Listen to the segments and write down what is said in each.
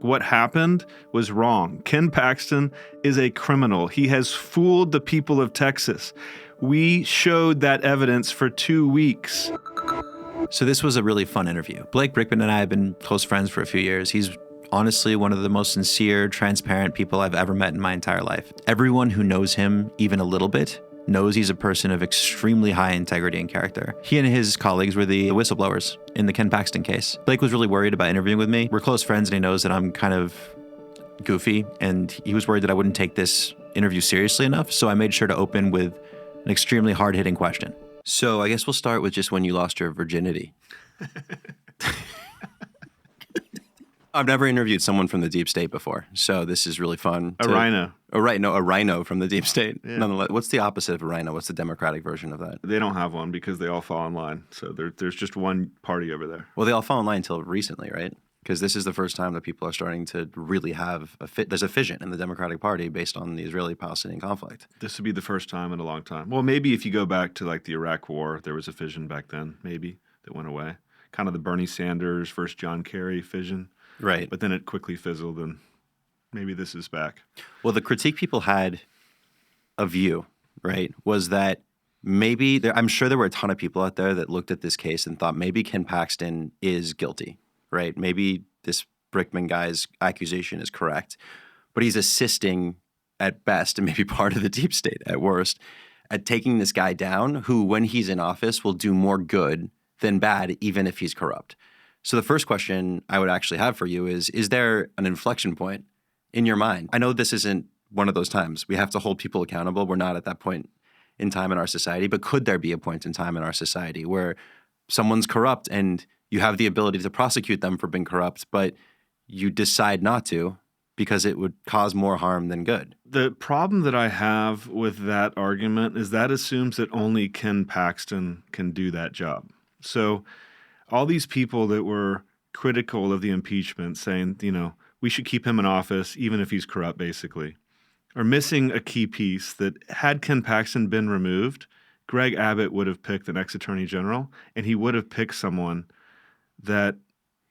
What happened was wrong. Ken Paxton is a criminal. He has fooled the people of Texas. We showed that evidence for 2 weeks. So this was a really fun interview. Blake Brickman and I have been close friends for a few years. He's honestly one of the most sincere, transparent people I've ever met in my entire life. Everyone who knows him even a little bit knows he's a person of extremely high integrity and character. He and his colleagues were the whistleblowers in the Ken Paxton case. Blake was really worried about interviewing with me. We're close friends and he knows that I'm kind of goofy, and he was worried that I wouldn't take this interview seriously enough, so I made sure to open with an extremely hard-hitting question. So I guess we'll start with just when you lost your virginity. I've never interviewed someone from the deep state before, so this is really fun. A RINO. A RINO from the deep state. Yeah. Nonetheless, what's the opposite of a RINO? What's the Democratic version of that? They don't have one because they all fall in line. So there's just one party over there. Well, they all fall in line until recently, right? Because this is the first time that people are starting to really have there's a fission in the Democratic Party based on the Israeli-Palestinian conflict. This would be the first time in a long time. Well, maybe if you go back to like the Iraq War, there was a fission back then, maybe, that went away. Kind of the Bernie Sanders versus John Kerry fission. Right. But then it quickly fizzled, and maybe this is back. Well, the critique people had of you, right, was that maybe I'm sure there were a ton of people out there that looked at this case and thought maybe Ken Paxton is guilty, right? Maybe this Brickman guy's accusation is correct, but he's assisting at best and maybe part of the deep state at worst at taking this guy down who, when he's in office, will do more good than bad, even if he's corrupt. So the first question I would actually have for you is there an inflection point in your mind? I know this isn't one of those times. We have to hold people accountable. We're not at that point in time in our society, but could there be a point in time in our society where someone's corrupt and you have the ability to prosecute them for being corrupt, but you decide not to because it would cause more harm than good? The problem that I have with that argument is that assumes that only Ken Paxton can do that job. So all these people that were critical of the impeachment, saying, we should keep him in office even if he's corrupt, basically, are missing a key piece that had Ken Paxton been removed, Greg Abbott would have picked the next attorney general, and he would have picked someone that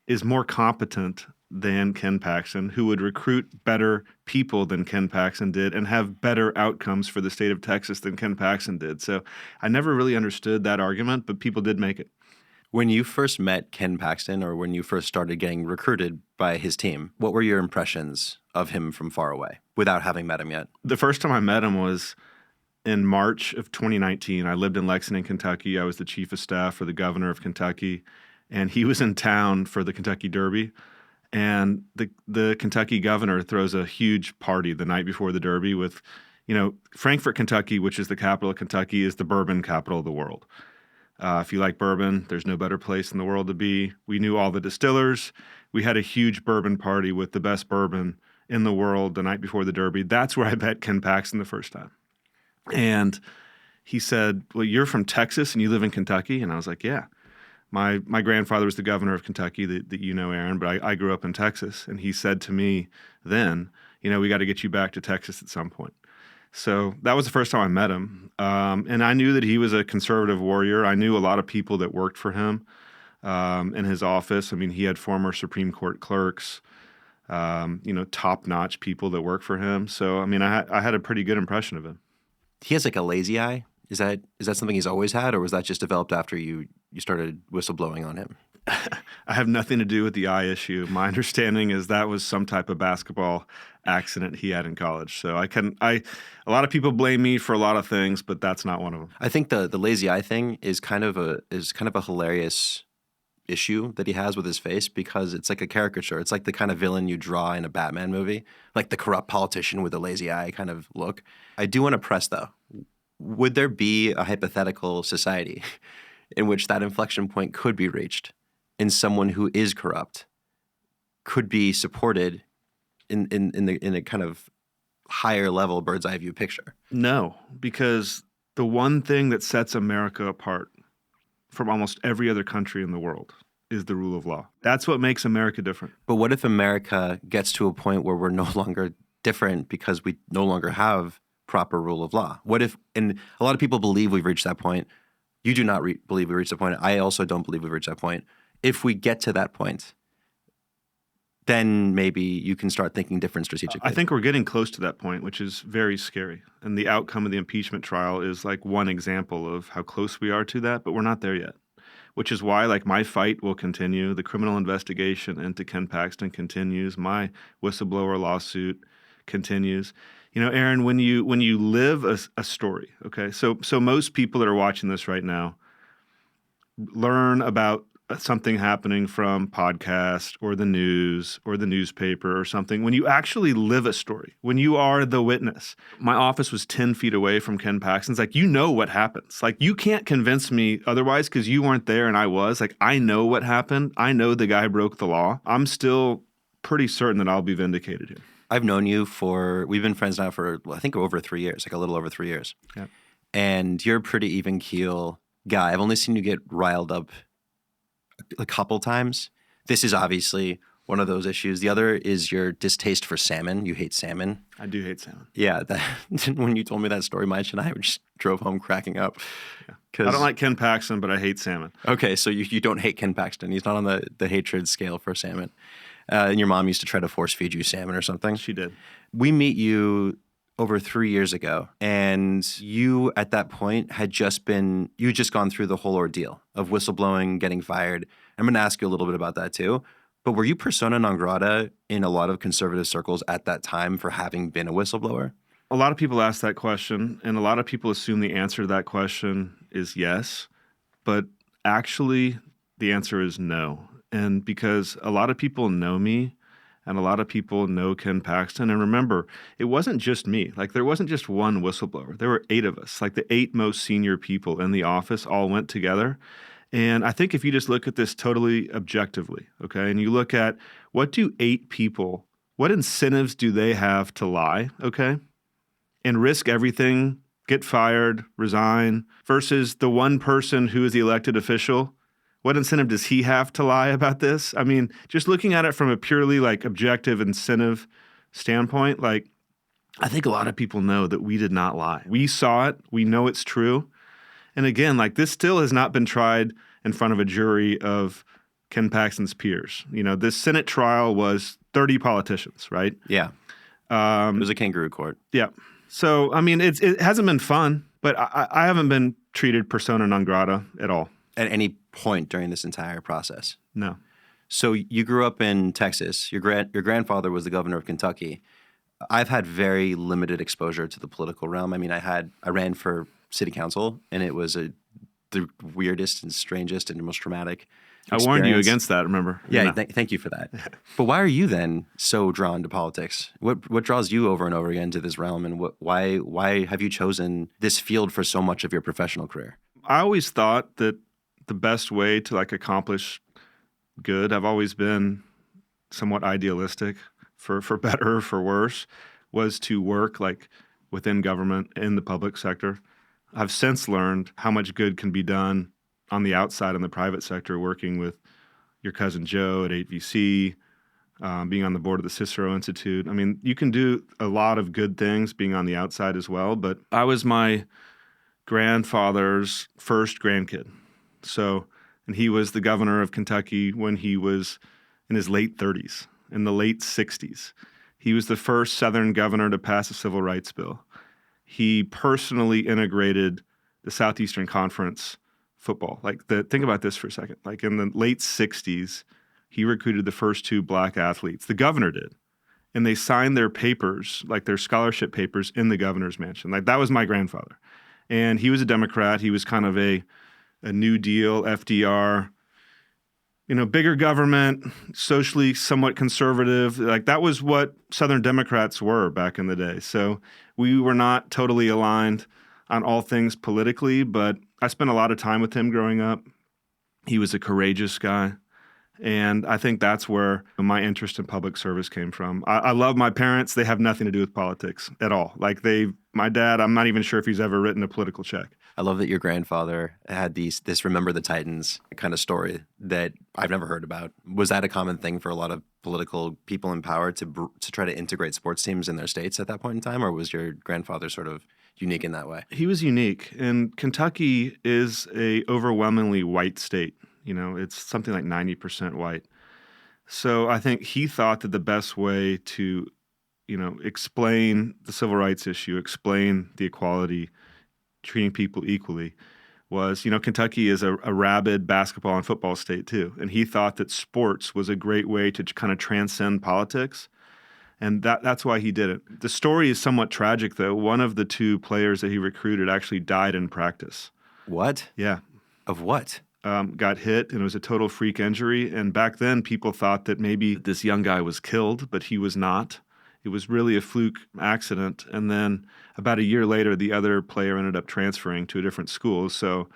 is more competent than Ken Paxton, who would recruit better people than Ken Paxton did and have better outcomes for the state of Texas than Ken Paxton did. So I never really understood that argument, but people did make it. When you first met Ken Paxton, or when you first started getting recruited by his team, what were your impressions of him from far away without having met him yet? The first time I met him was in March of 2019. I lived in Lexington, Kentucky. I was the chief of staff for the governor of Kentucky, and he was in town for the Kentucky Derby. And the Kentucky governor throws a huge party the night before the Derby with, Frankfort, Kentucky, which is the capital of Kentucky, is the bourbon capital of the world. If you like bourbon, there's no better place in the world to be. We knew all the distillers. We had a huge bourbon party with the best bourbon in the world the night before the Derby. That's where I met Ken Paxton the first time. And he said, well, you're from Texas and you live in Kentucky? And I was like, yeah. My grandfather was the governor of Kentucky that you know, Aaron, but I grew up in Texas. And he said to me then, we got to get you back to Texas at some point. So that was the first time I met him. And I knew that he was a conservative warrior. I knew a lot of people that worked for him in his office. I mean, he had former Supreme Court clerks, top-notch people that work for him. So, I mean, I had a pretty good impression of him. He has like a lazy eye. Is that something he's always had, or was that just developed after you started whistleblowing on him? I have nothing to do with the eye issue. My understanding is that was some type of basketball accident he had in college. So a lot of people blame me for a lot of things, but that's not one of them. I think the lazy eye thing is kind of a hilarious issue that he has with his face, because it's like a caricature. It's like the kind of villain you draw in a Batman movie, like the corrupt politician with a lazy eye kind of look. I do want to press, though, would there be a hypothetical society in which that inflection point could be reached and someone who is corrupt could be supported in a kind of higher level bird's eye view picture? No, because the one thing that sets America apart from almost every other country in the world is the rule of law. That's what makes America different. But what if America gets to a point where we're no longer different because we no longer have proper rule of law? What if, and a lot of people believe we've reached that point. You do not believe we've reached that point. I also don't believe we've reached that point. If we get to that point, then maybe you can start thinking different strategically. I think we're getting close to that point, which is very scary. And the outcome of the impeachment trial is like one example of how close we are to that, but we're not there yet. Which is why, like, my fight will continue. The criminal investigation into Ken Paxton continues. My whistleblower lawsuit continues. You know, Aaron, when you live a story, okay, so most people that are watching this right now learn about something happening from podcast or the news or the newspaper or something. When you actually live a story, when you are the witness, my office was 10 feet away from Ken Paxton's. Like, you know what happens. Like, you can't convince me otherwise because you weren't there and I was. Like, I know what happened. I know the guy broke the law. I'm still pretty certain that I'll be vindicated here. I've known you we've been friends now for, I think, over 3 years, like a little over 3 years. Yeah. And you're a pretty even keel guy. I've only seen you get riled up a couple times. This is obviously one of those issues. The other is your distaste for salmon. You hate salmon. I do hate salmon. Yeah. When you told me that story, Mitch and I just drove home cracking up. Yeah. I don't like Ken Paxton, but I hate salmon. Okay, so you don't hate Ken Paxton. He's not on the hatred scale for salmon. And your mom used to try to force feed you salmon or something. She did. We meet you over 3 years ago, and you at that point had just gone through the whole ordeal of whistleblowing, getting fired. I'm going to ask you a little bit about that too. But were you persona non grata in a lot of conservative circles at that time for having been a whistleblower? A lot of people ask that question, and a lot of people assume the answer to that question is yes. But actually, the answer is no. And because a lot of people know me, and a lot of people know Ken Paxton. And remember, it wasn't just me. Like, there wasn't just one whistleblower. There were 8 of us. Like, the 8 most senior people in the office all went together. And I think if you just look at this totally objectively, okay, and you look at what do 8 people, what incentives do they have to lie, okay, and risk everything, get fired, resign, versus the one person who is the elected official. What incentive does he have to lie about this? I mean, just looking at it from a purely like objective incentive standpoint, like, I think a lot of people know that we did not lie. We saw it. We know it's true. And again, like, this still has not been tried in front of a jury of Ken Paxton's peers. You know, this Senate trial was 30 politicians, right? Yeah. It was a kangaroo court. Yeah. So, I mean, it hasn't been fun, but I haven't been treated persona non grata at all. At any point during this entire process? No. So you grew up in Texas. Your grandfather was the governor of Kentucky. I've had very limited exposure to the political realm. I mean, I ran for city council, and it was the weirdest and strangest and most traumatic experience. I warned you against that, remember? Yeah, No. Thank you for that. But why are you then so drawn to politics? What draws you over and over again to this realm, and why have you chosen this field for so much of your professional career? I always thought that the best way to like accomplish good, I've always been somewhat idealistic, for better or for worse, was to work like within government in the public sector. I've since learned how much good can be done on the outside in the private sector, working with your cousin Joe at 8VC, being on the board of the Cicero Institute. I mean, you can do a lot of good things being on the outside as well, but I was my grandfather's first grandkid. So, and he was the governor of Kentucky when he was in his late 30s, in the late 60s. He was the first Southern governor to pass a civil rights bill. He personally integrated the Southeastern Conference football. Think about this for a second. Like, in the late 60s, he recruited the first 2 black athletes. The governor did. And they signed their papers, like their scholarship papers, in the governor's mansion. Like, that was my grandfather. And he was a Democrat. He was kind of a New Deal, FDR, bigger government, socially somewhat conservative. Like, that was what Southern Democrats were back in the day. So we were not totally aligned on all things politically, but I spent a lot of time with him growing up. He was a courageous guy. And I think that's where my interest in public service came from. I love my parents. They have nothing to do with politics at all. Like, my dad, I'm not even sure if he's ever written a political check. I love that your grandfather had this Remember the Titans kind of story that I've never heard about. Was that a common thing for a lot of political people in power to try to integrate sports teams in their states at that point in time, or was your grandfather sort of unique in that way? He was unique, and Kentucky is a overwhelmingly white state. It's something like 90% white. So I think he thought that the best way to, explain the civil rights issue, explain the equality, treating people equally, was, Kentucky is a rabid basketball and football state too. And he thought that sports was a great way to kind of transcend politics. And that's why he did it. The story is somewhat tragic, though. One of the two players that he recruited actually died in practice. What? Yeah. Of what? Got hit, and it was a total freak injury. And back then, people thought that maybe this young guy was killed, but he was not. It was really a fluke accident. And then about a year later, the other player ended up transferring to a different school. So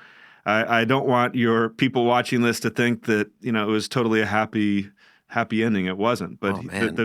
I don't want your people watching this to think that, it was totally a happy ending. It wasn't. But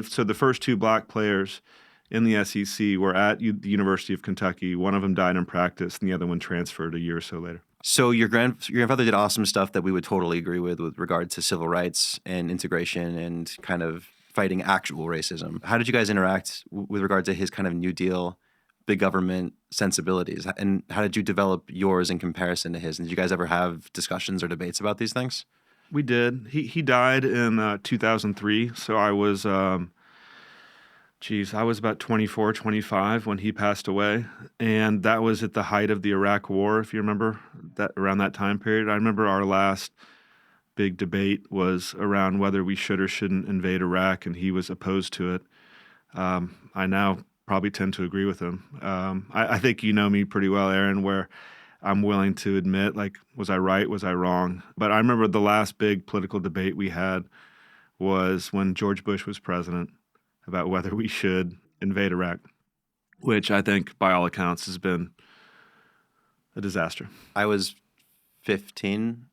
so the first two black players in the SEC were at the University of Kentucky. One of them died in practice, and the other one transferred a year or so later. So your grandfather did awesome stuff that we would totally agree with regard to civil rights and integration and kind of fighting actual racism. How did you guys interact with regard to his kind of New Deal, big government sensibilities? And how did you develop yours in comparison to his? And did you guys ever have discussions or debates about these things? We did. He died in 2003, so I was I was about 24, 25 when he passed away, and that was at the height of the Iraq War, if you remember, that around that time period. I remember our last big debate was around whether we should or shouldn't invade Iraq, and he was opposed to it. I now probably tend to agree with him. I think you know me pretty well, Aaron, where I'm willing to admit, like, was I right? Was I wrong? But I remember the last big political debate we had was when George Bush was president about whether we should invade Iraq, which I think, by all accounts, has been a disaster. I was 15,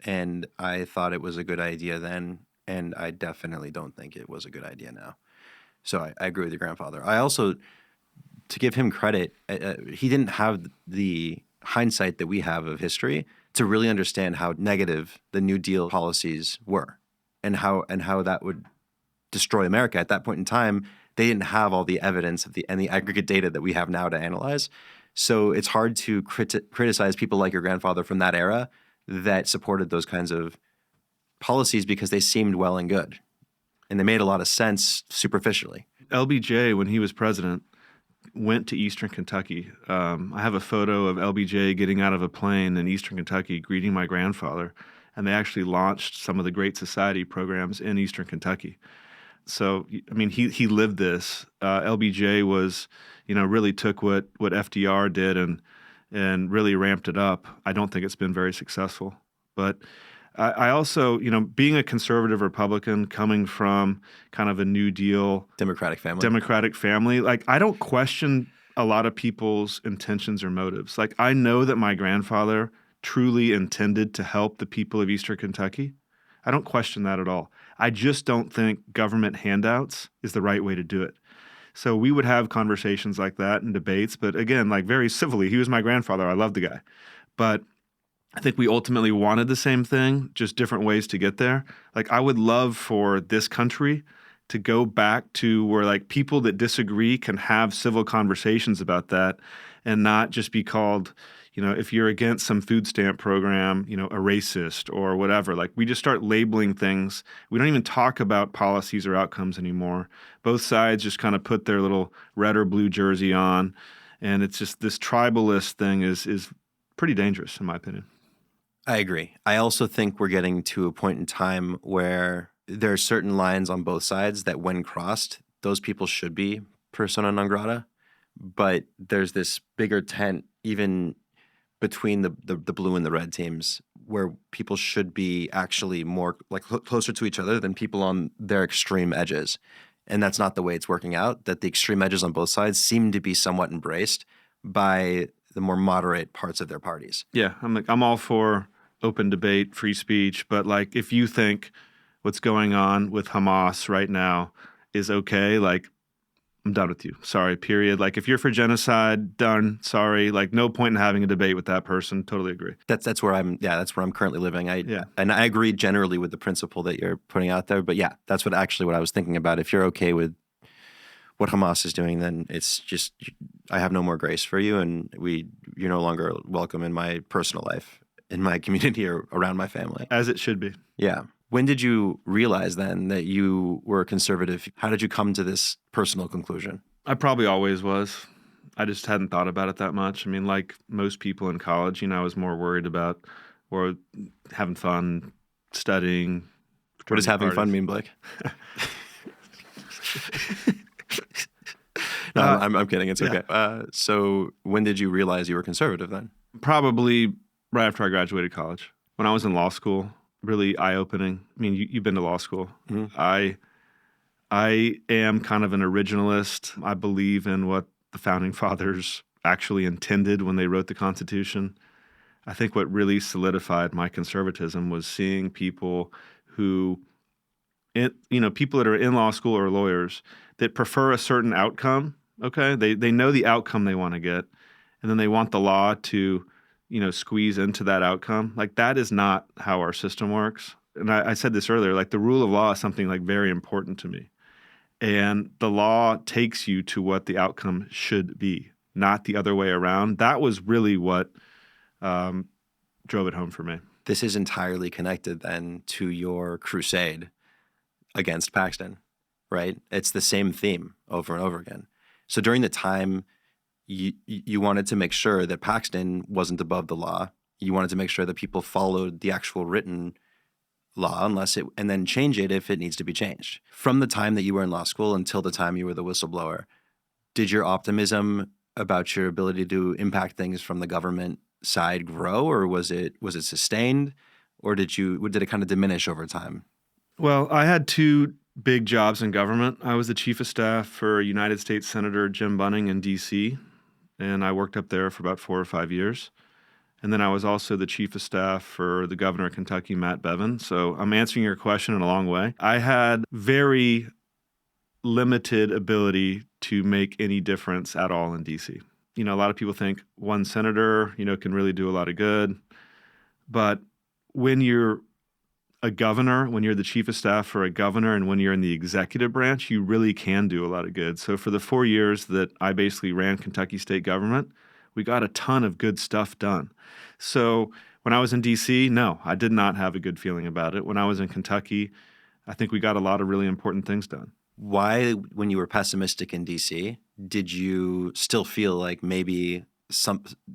and I thought it was a good idea then, and I definitely don't think it was a good idea now. So I agree with your grandfather. I also, to give him credit, he didn't have the hindsight that we have of history to really understand how negative the New Deal policies were and how that would destroy America. At that point in time, they didn't have all the evidence and the aggregate data that we have now to analyze. So it's hard to criticize people like your grandfather from that era that supported those kinds of policies because they seemed well and good. And they made a lot of sense superficially. LBJ, when he was president, went to Eastern Kentucky. I have a photo of LBJ getting out of a plane in Eastern Kentucky, greeting my grandfather, and they actually launched some of the Great Society programs in Eastern Kentucky. So, I mean, he lived this. LBJ was, really took what FDR did and really ramped it up. I don't think it's been very successful. But I also, being a conservative Republican coming from kind of a New Deal Democratic family, like, I don't question a lot of people's intentions or motives. Like, I know that my grandfather truly intended to help the people of Eastern Kentucky. I don't question that at all. I just don't think government handouts is the right way to do it. So we would have conversations like that and debates, but again, like, very civilly. He was my grandfather. I love the guy. But I think we ultimately wanted the same thing, just different ways to get there. Like, I would love for this country to go back to where, like, people that disagree can have civil conversations about that and not just be called, if you're against some food stamp program, a racist or whatever. Like, we just start labeling things. We don't even talk about policies or outcomes anymore. Both sides just kind of put their little red or blue jersey on. And it's just this tribalist thing is pretty dangerous, in my opinion. I agree. I also think we're getting to a point in time where there are certain lines on both sides that when crossed, those people should be persona non grata. But there's this bigger tent, even between the blue and the red teams, where people should be actually more like closer to each other than people on their extreme edges. And that's not the way it's working out, that the extreme edges on both sides seem to be somewhat embraced by the more moderate parts of their parties. Yeah, I'm all for open debate, free speech, but, like, if you think what's going on with Hamas right now is okay, like, I'm done with you. Sorry, period. Like, if you're for genocide, done. Sorry. Like, no point in having a debate with that person. Totally agree. That's where I'm currently living. And I agree generally with the principle that you're putting out there. But yeah, that's what I was thinking about. If you're okay with what Hamas is doing, then it's just, I have no more grace for you, and you're no longer welcome in my personal life, in my community, or around my family. As it should be. Yeah. When did you realize then that you were a conservative? How did you come to this personal conclusion? I probably always was. I just hadn't thought about it that much. I mean, like most people in college, I was more worried about or having fun, studying. What does having fun parties. mean, Blake? No, I'm kidding. It's okay. So when did you realize you were conservative then? Probably right after I graduated college. When I was in law school, really eye-opening. I mean, you've been to law school. Mm-hmm. I am kind of an originalist. I believe in what the founding fathers actually intended when they wrote the Constitution. I think what really solidified my conservatism was seeing people who, people that are in law school or lawyers that prefer a certain outcome. Okay, they know the outcome they want to get, and then they want the law to, squeeze into that outcome. Like that is not how our system works. And I said this earlier. Like the rule of law is something like very important to me, and the law takes you to what the outcome should be, not the other way around. That was really what drove it home for me. This is entirely connected then to your crusade against Paxton, right? It's the same theme over and over again. So during the time you wanted to make sure that Paxton wasn't above the law, you wanted to make sure that people followed the actual written law and then change it if it needs to be changed. From the time that you were in law school until the time you were the whistleblower, did your optimism about your ability to impact things from the government side grow, or was it sustained, or did it kind of diminish over time? Well, I had two big jobs in government. I was the chief of staff for United States Senator Jim Bunning in D.C., and I worked up there for about 4 or 5 years. And then I was also the chief of staff for the governor of Kentucky, Matt Bevin. So I'm answering your question in a long way. I had very limited ability to make any difference at all in D.C. A lot of people think one senator, can really do a lot of good. But when you're a governor, when you're the chief of staff for a governor, and when you're in the executive branch, you really can do a lot of good. So for the 4 years that I basically ran Kentucky state government, we got a ton of good stuff done. So when I was in D.C., no, I did not have a good feeling about it. When I was in Kentucky, I think we got a lot of really important things done. Why, when you were pessimistic in D.C., did you still feel like maybe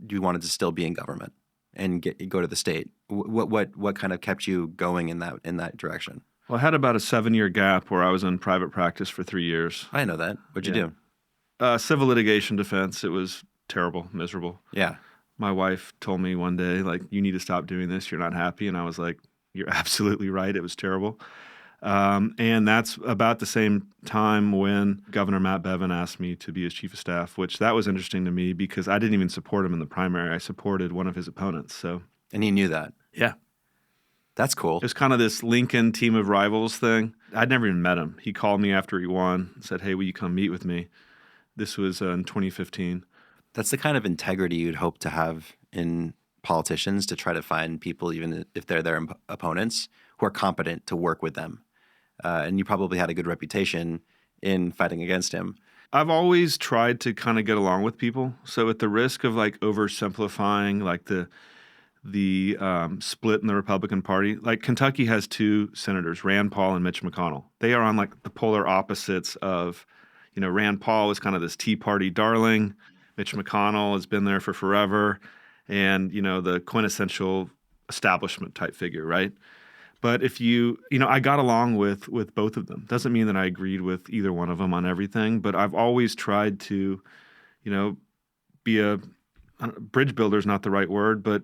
you wanted to still be in government and go to the state? What kind of kept you going in that direction? Well, I had about a 7-year gap where I was in private practice for 3 years. I know that. What'd you do? Civil litigation defense. It was terrible, miserable. Yeah. My wife told me one day, like, you need to stop doing this. You're not happy. And I was like, you're absolutely right. It was terrible. And that's about the same time when Governor Matt Bevin asked me to be his chief of staff, which that was interesting to me because I didn't even support him in the primary. I supported one of his opponents. So, and he knew that. Yeah. That's cool. It was kind of this Lincoln team of rivals thing. I'd never even met him. He called me after he won and said, hey, will you come meet with me? This was in 2015. That's the kind of integrity you'd hope to have in politicians, to try to find people, even if they're their opponents, who are competent to work with them. And you probably had a good reputation in fighting against him. I've always tried to kind of get along with people. So at the risk of like oversimplifying like the split in the Republican Party, like Kentucky has 2 senators, Rand Paul and Mitch McConnell. They are on like the polar opposites of, Rand Paul was kind of this Tea Party darling. Mitch McConnell has been there for forever and, the quintessential establishment type figure, right? But if I got along with both of them. Doesn't mean that I agreed with either one of them on everything, but I've always tried to, be a bridge builder is not the right word, but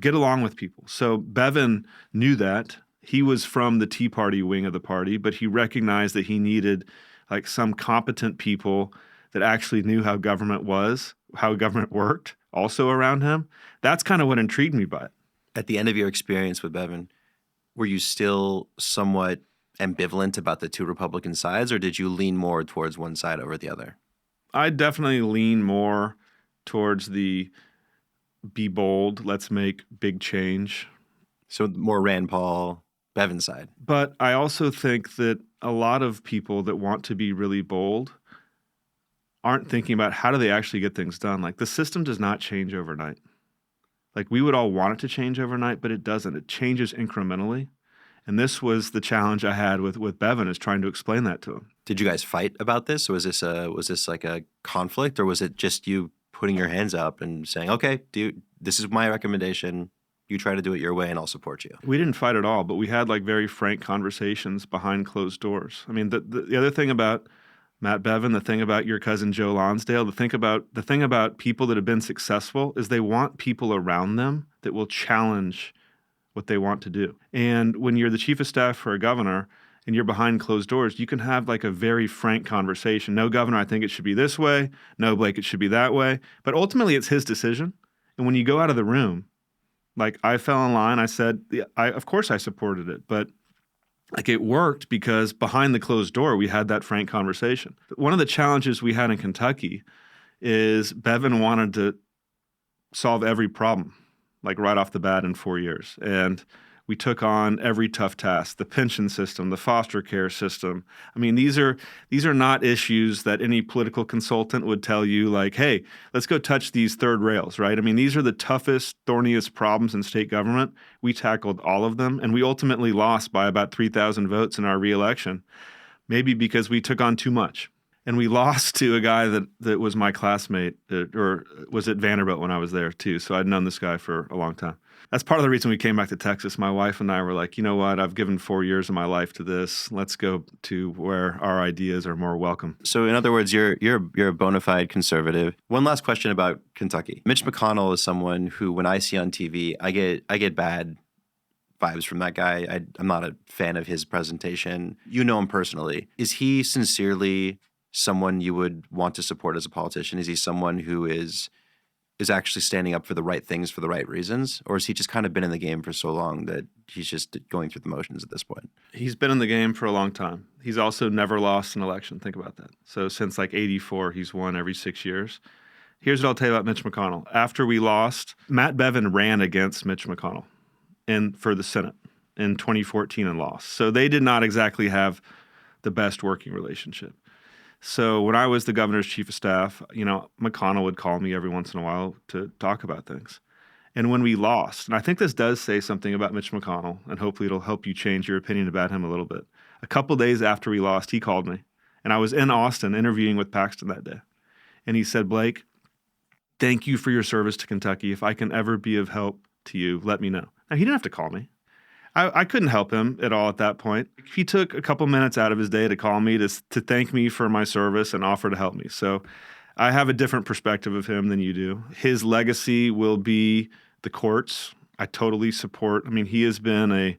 get along with people. So Bevin knew that. He was from the Tea Party wing of the party, but he recognized that he needed like some competent people that actually knew how government worked also around him. That's kind of what intrigued me by it. At the end of your experience with Bevin, were you still somewhat ambivalent about the 2 Republican sides, or did you lean more towards one side over the other? I definitely lean more towards the be bold, let's make big change. So more Rand Paul, Bevin side. But I also think that a lot of people that want to be really bold aren't thinking about how do they actually get things done. Like the system does not change overnight. Like we would all want it to change overnight, but it doesn't. It changes incrementally. And this was the challenge I had with Bevin, is trying to explain that to him. Did you guys fight about this? Was this like a conflict, or was it just you putting your hands up and saying, okay, this is my recommendation. You try to do it your way and I'll support you? We didn't fight at all, but we had like very frank conversations behind closed doors. I mean, the other thing about Matt Bevin, the thing about your cousin Joe Lonsdale, the thing about people that have been successful is they want people around them that will challenge what they want to do. And when you're the chief of staff for a governor and you're behind closed doors, you can have like a very frank conversation. No, governor, I think it should be this way. No, Blake, it should be that way. But ultimately, it's his decision. And when you go out of the room, like I fell in line, I said, of course I supported it, but like it worked because behind the closed door, we had that frank conversation. One of the challenges we had in Kentucky is Bevin wanted to solve every problem, like right off the bat in 4 years. And we took on every tough task, the pension system, the foster care system. I mean, these are not issues that any political consultant would tell you like, hey, let's go touch these third rails, right? I mean, these are the toughest, thorniest problems in state government. We tackled all of them, and we ultimately lost by about 3,000 votes in our reelection, maybe because we took on too much. And we lost to a guy that was my classmate, or was at Vanderbilt when I was there too. So I'd known this guy for a long time. That's part of the reason we came back to Texas. My wife and I were like, you know what? I've given 4 years of my life to this. Let's go to where our ideas are more welcome. So in other words, you're a bona fide conservative. One last question about Kentucky. Mitch McConnell is someone who, when I see on TV, I get bad vibes from that guy. I'm not a fan of his presentation. You know him personally. Is he sincerely someone you would want to support as a politician? Is he someone who is actually standing up for the right things for the right reasons? Or has he just kind of been in the game for so long that he's just going through the motions at this point? He's been in the game for a long time. He's also never lost an election. Think about that. So since like 84, he's won every 6 years. Here's what I'll tell you about Mitch McConnell. After we lost, Matt Bevin ran against Mitch McConnell for the Senate in 2014 and lost. So they did not exactly have the best working relationship. So when I was the governor's chief of staff, McConnell would call me every once in a while to talk about things. And when we lost, and I think this does say something about Mitch McConnell, and hopefully it'll help you change your opinion about him a little bit. A couple days after we lost, he called me. And I was in Austin interviewing with Paxton that day. And he said, Blake, thank you for your service to Kentucky. If I can ever be of help to you, let me know. Now, he didn't have to call me. I couldn't help him at all at that point. He took a couple minutes out of his day to call me to thank me for my service and offer to help me. So I have a different perspective of him than you do. His legacy will be the courts. I totally support. I mean, he has been a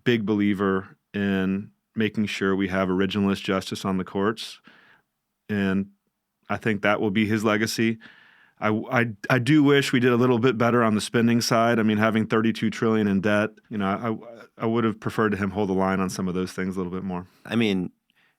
big believer in making sure we have originalist justice on the courts. And I think that will be his legacy. I do wish we did a little bit better on the spending side. I mean, having $32 trillion in debt, I would have preferred to him hold the line on some of those things a little bit more. I mean,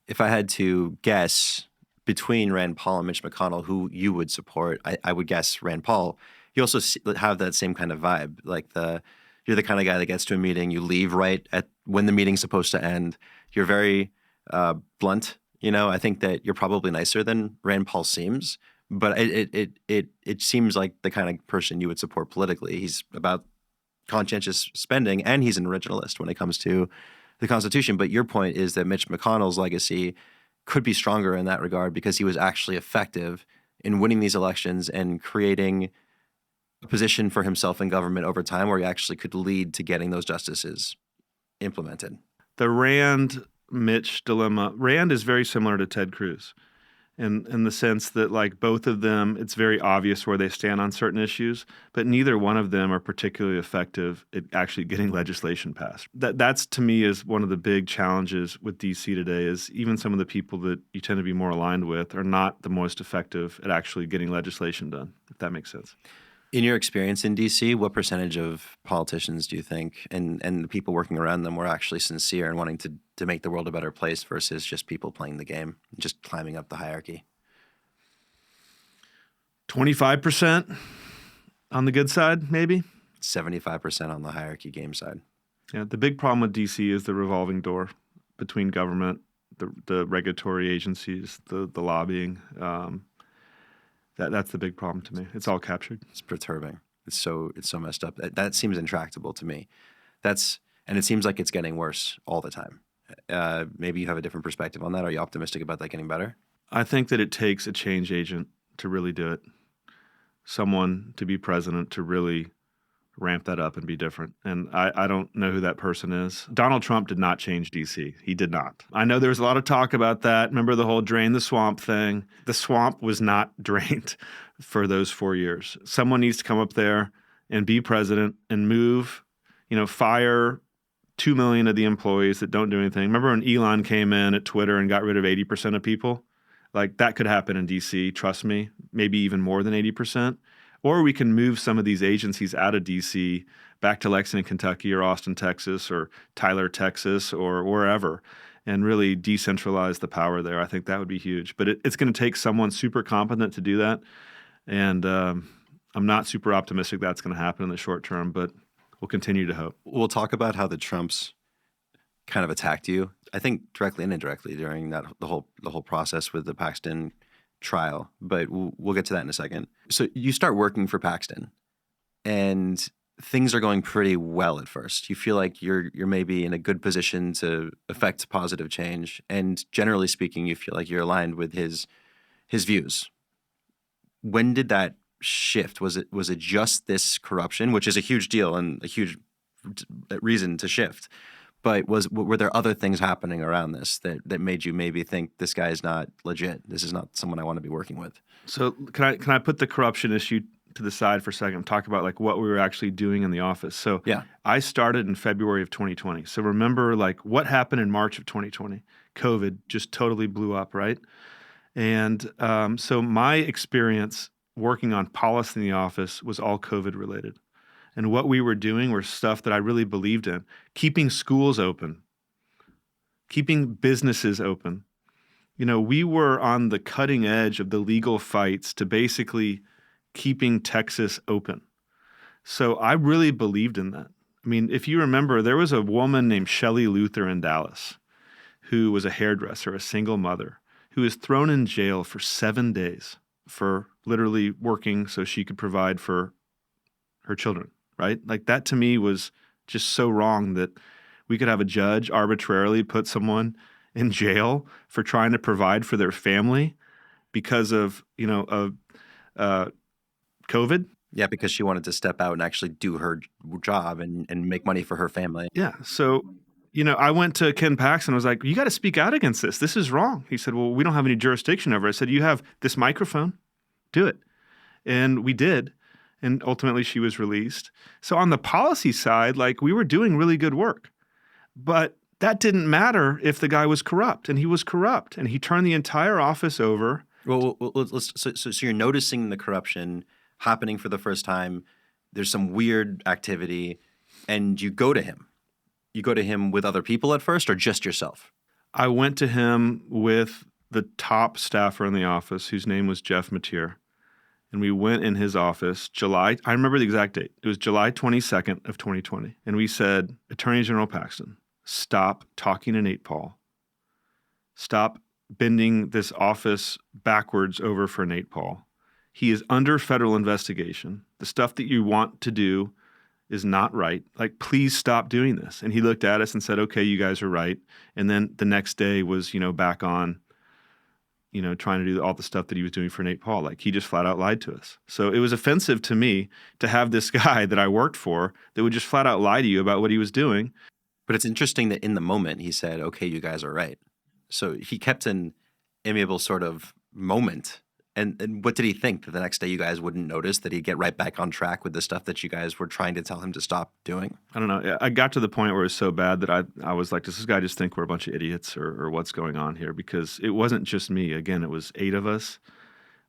if I had to guess between Rand Paul and Mitch McConnell, who you would support, I would guess Rand Paul. You also have that same kind of vibe, like you're the kind of guy that gets to a meeting, you leave right at when the meeting's supposed to end. You're very blunt. I think that you're probably nicer than Rand Paul seems. But it seems like the kind of person you would support politically. He's about conscientious spending, and he's an originalist when it comes to the Constitution. But your point is that Mitch McConnell's legacy could be stronger in that regard because he was actually effective in winning these elections and creating a position for himself in government over time where he actually could lead to getting those justices implemented. The Rand-Mitch dilemma, Rand is very similar to Ted Cruz. In the sense that, like, both of them, it's very obvious where they stand on certain issues, but neither one of them are particularly effective at actually getting legislation passed. That's, to me, is one of the big challenges with D.C. today, is even some of the people that you tend to be more aligned with are not the most effective at actually getting legislation done, if that makes sense. In your experience in D.C., what percentage of politicians do you think and the people working around them were actually sincere in wanting to make the world a better place versus just people playing the game, just climbing up the hierarchy? 25% on the good side, maybe. 75% on the hierarchy game side. Yeah, the big problem with D.C. is the revolving door between government, the regulatory agencies, the lobbying. That's the big problem to me. It's all captured. It's perturbing. It's so messed up. That seems intractable to me. And it seems like it's getting worse all the time. Maybe you have a different perspective on that. Are you optimistic about that getting better? I think that it takes a change agent to really do it. Someone to be president to really ramp that up and be different. And I don't know who that person is. Donald Trump did not change D.C. He did not. I know there was a lot of talk about that. Remember the whole drain the swamp thing? The swamp was not drained for those 4 years. Someone needs to come up there and be president and move, fire 2 million of the employees that don't do anything. Remember when Elon came in at Twitter and got rid of 80% of people? Like that could happen in D.C., trust me, maybe even more than 80%. Or we can move some of these agencies out of D.C. back to Lexington, Kentucky, or Austin, Texas, or Tyler, Texas, or wherever, and really decentralize the power there. I think that would be huge. But it's going to take someone super competent to do that. And I'm not super optimistic that's going to happen in the short term, but we'll continue to hope. We'll talk about how the Trumps kind of attacked you, I think directly and indirectly during the whole process with the Paxton trial, but we'll get to that in a second. So you start working for Paxton, and things are going pretty well at first. You feel like you're maybe in a good position to affect positive change, and generally speaking, you feel like you're aligned with his views. When did that shift? Was it just this corruption, which is a huge deal and a huge reason to shift? But were there other things happening around this that made you maybe think this guy is not legit? This is not someone I want to be working with. So can I put the corruption issue to the side for a second and talk about like what we were actually doing in the office? So yeah. I started in February of 2020. So remember like what happened in March of 2020? COVID just totally blew up, right? And so my experience working on policy in the office was all COVID related. And what we were doing were stuff that I really believed in. Keeping schools open, keeping businesses open. We were on the cutting edge of the legal fights to basically keeping Texas open. So I really believed in that. I mean, if you remember, there was a woman named Shelley Luther in Dallas who was a hairdresser, a single mother, who was thrown in jail for 7 days for literally working so she could provide for her children. Right? Like that to me was just so wrong that we could have a judge arbitrarily put someone in jail for trying to provide for their family because of, COVID. Yeah, because she wanted to step out and actually do her job and make money for her family. Yeah. So, I went to Ken Paxton and was like, you got to speak out against this. This is wrong. He said, well, we don't have any jurisdiction over it. I said, you have this microphone. Do it. And we did. And ultimately she was released. So on the policy side, like we were doing really good work, but that didn't matter if the guy was corrupt, and he was corrupt, and he turned the entire office over. Well, so you're noticing the corruption happening for the first time. There's some weird activity, and you go to him. You go to him with other people at first, or just yourself? I went to him with the top staffer in the office, whose name was Jeff Mateer. And we went in his office, I remember the exact date. It was July 22nd of 2020. And we said, Attorney General Paxton, stop talking to Nate Paul. Stop bending this office backwards over for Nate Paul. He is under federal investigation. The stuff that you want to do is not right. Like, please stop doing this. And he looked at us and said, okay, you guys are right. And then the next day was, back on trying to do all the stuff that he was doing for Nate Paul. Like he just flat out lied to us. So it was offensive to me to have this guy that I worked for that would just flat out lie to you about what he was doing. But it's interesting that in the moment he said, okay, you guys are right. So he kept an amiable sort of moment. And what did he think? That the next day you guys wouldn't notice, that he'd get right back on track with the stuff that you guys were trying to tell him to stop doing? I don't know. I got to the point where it was so bad that I was like, does this guy just think we're a bunch of idiots or what's going on here? Because it wasn't just me. Again, it was 8 of us.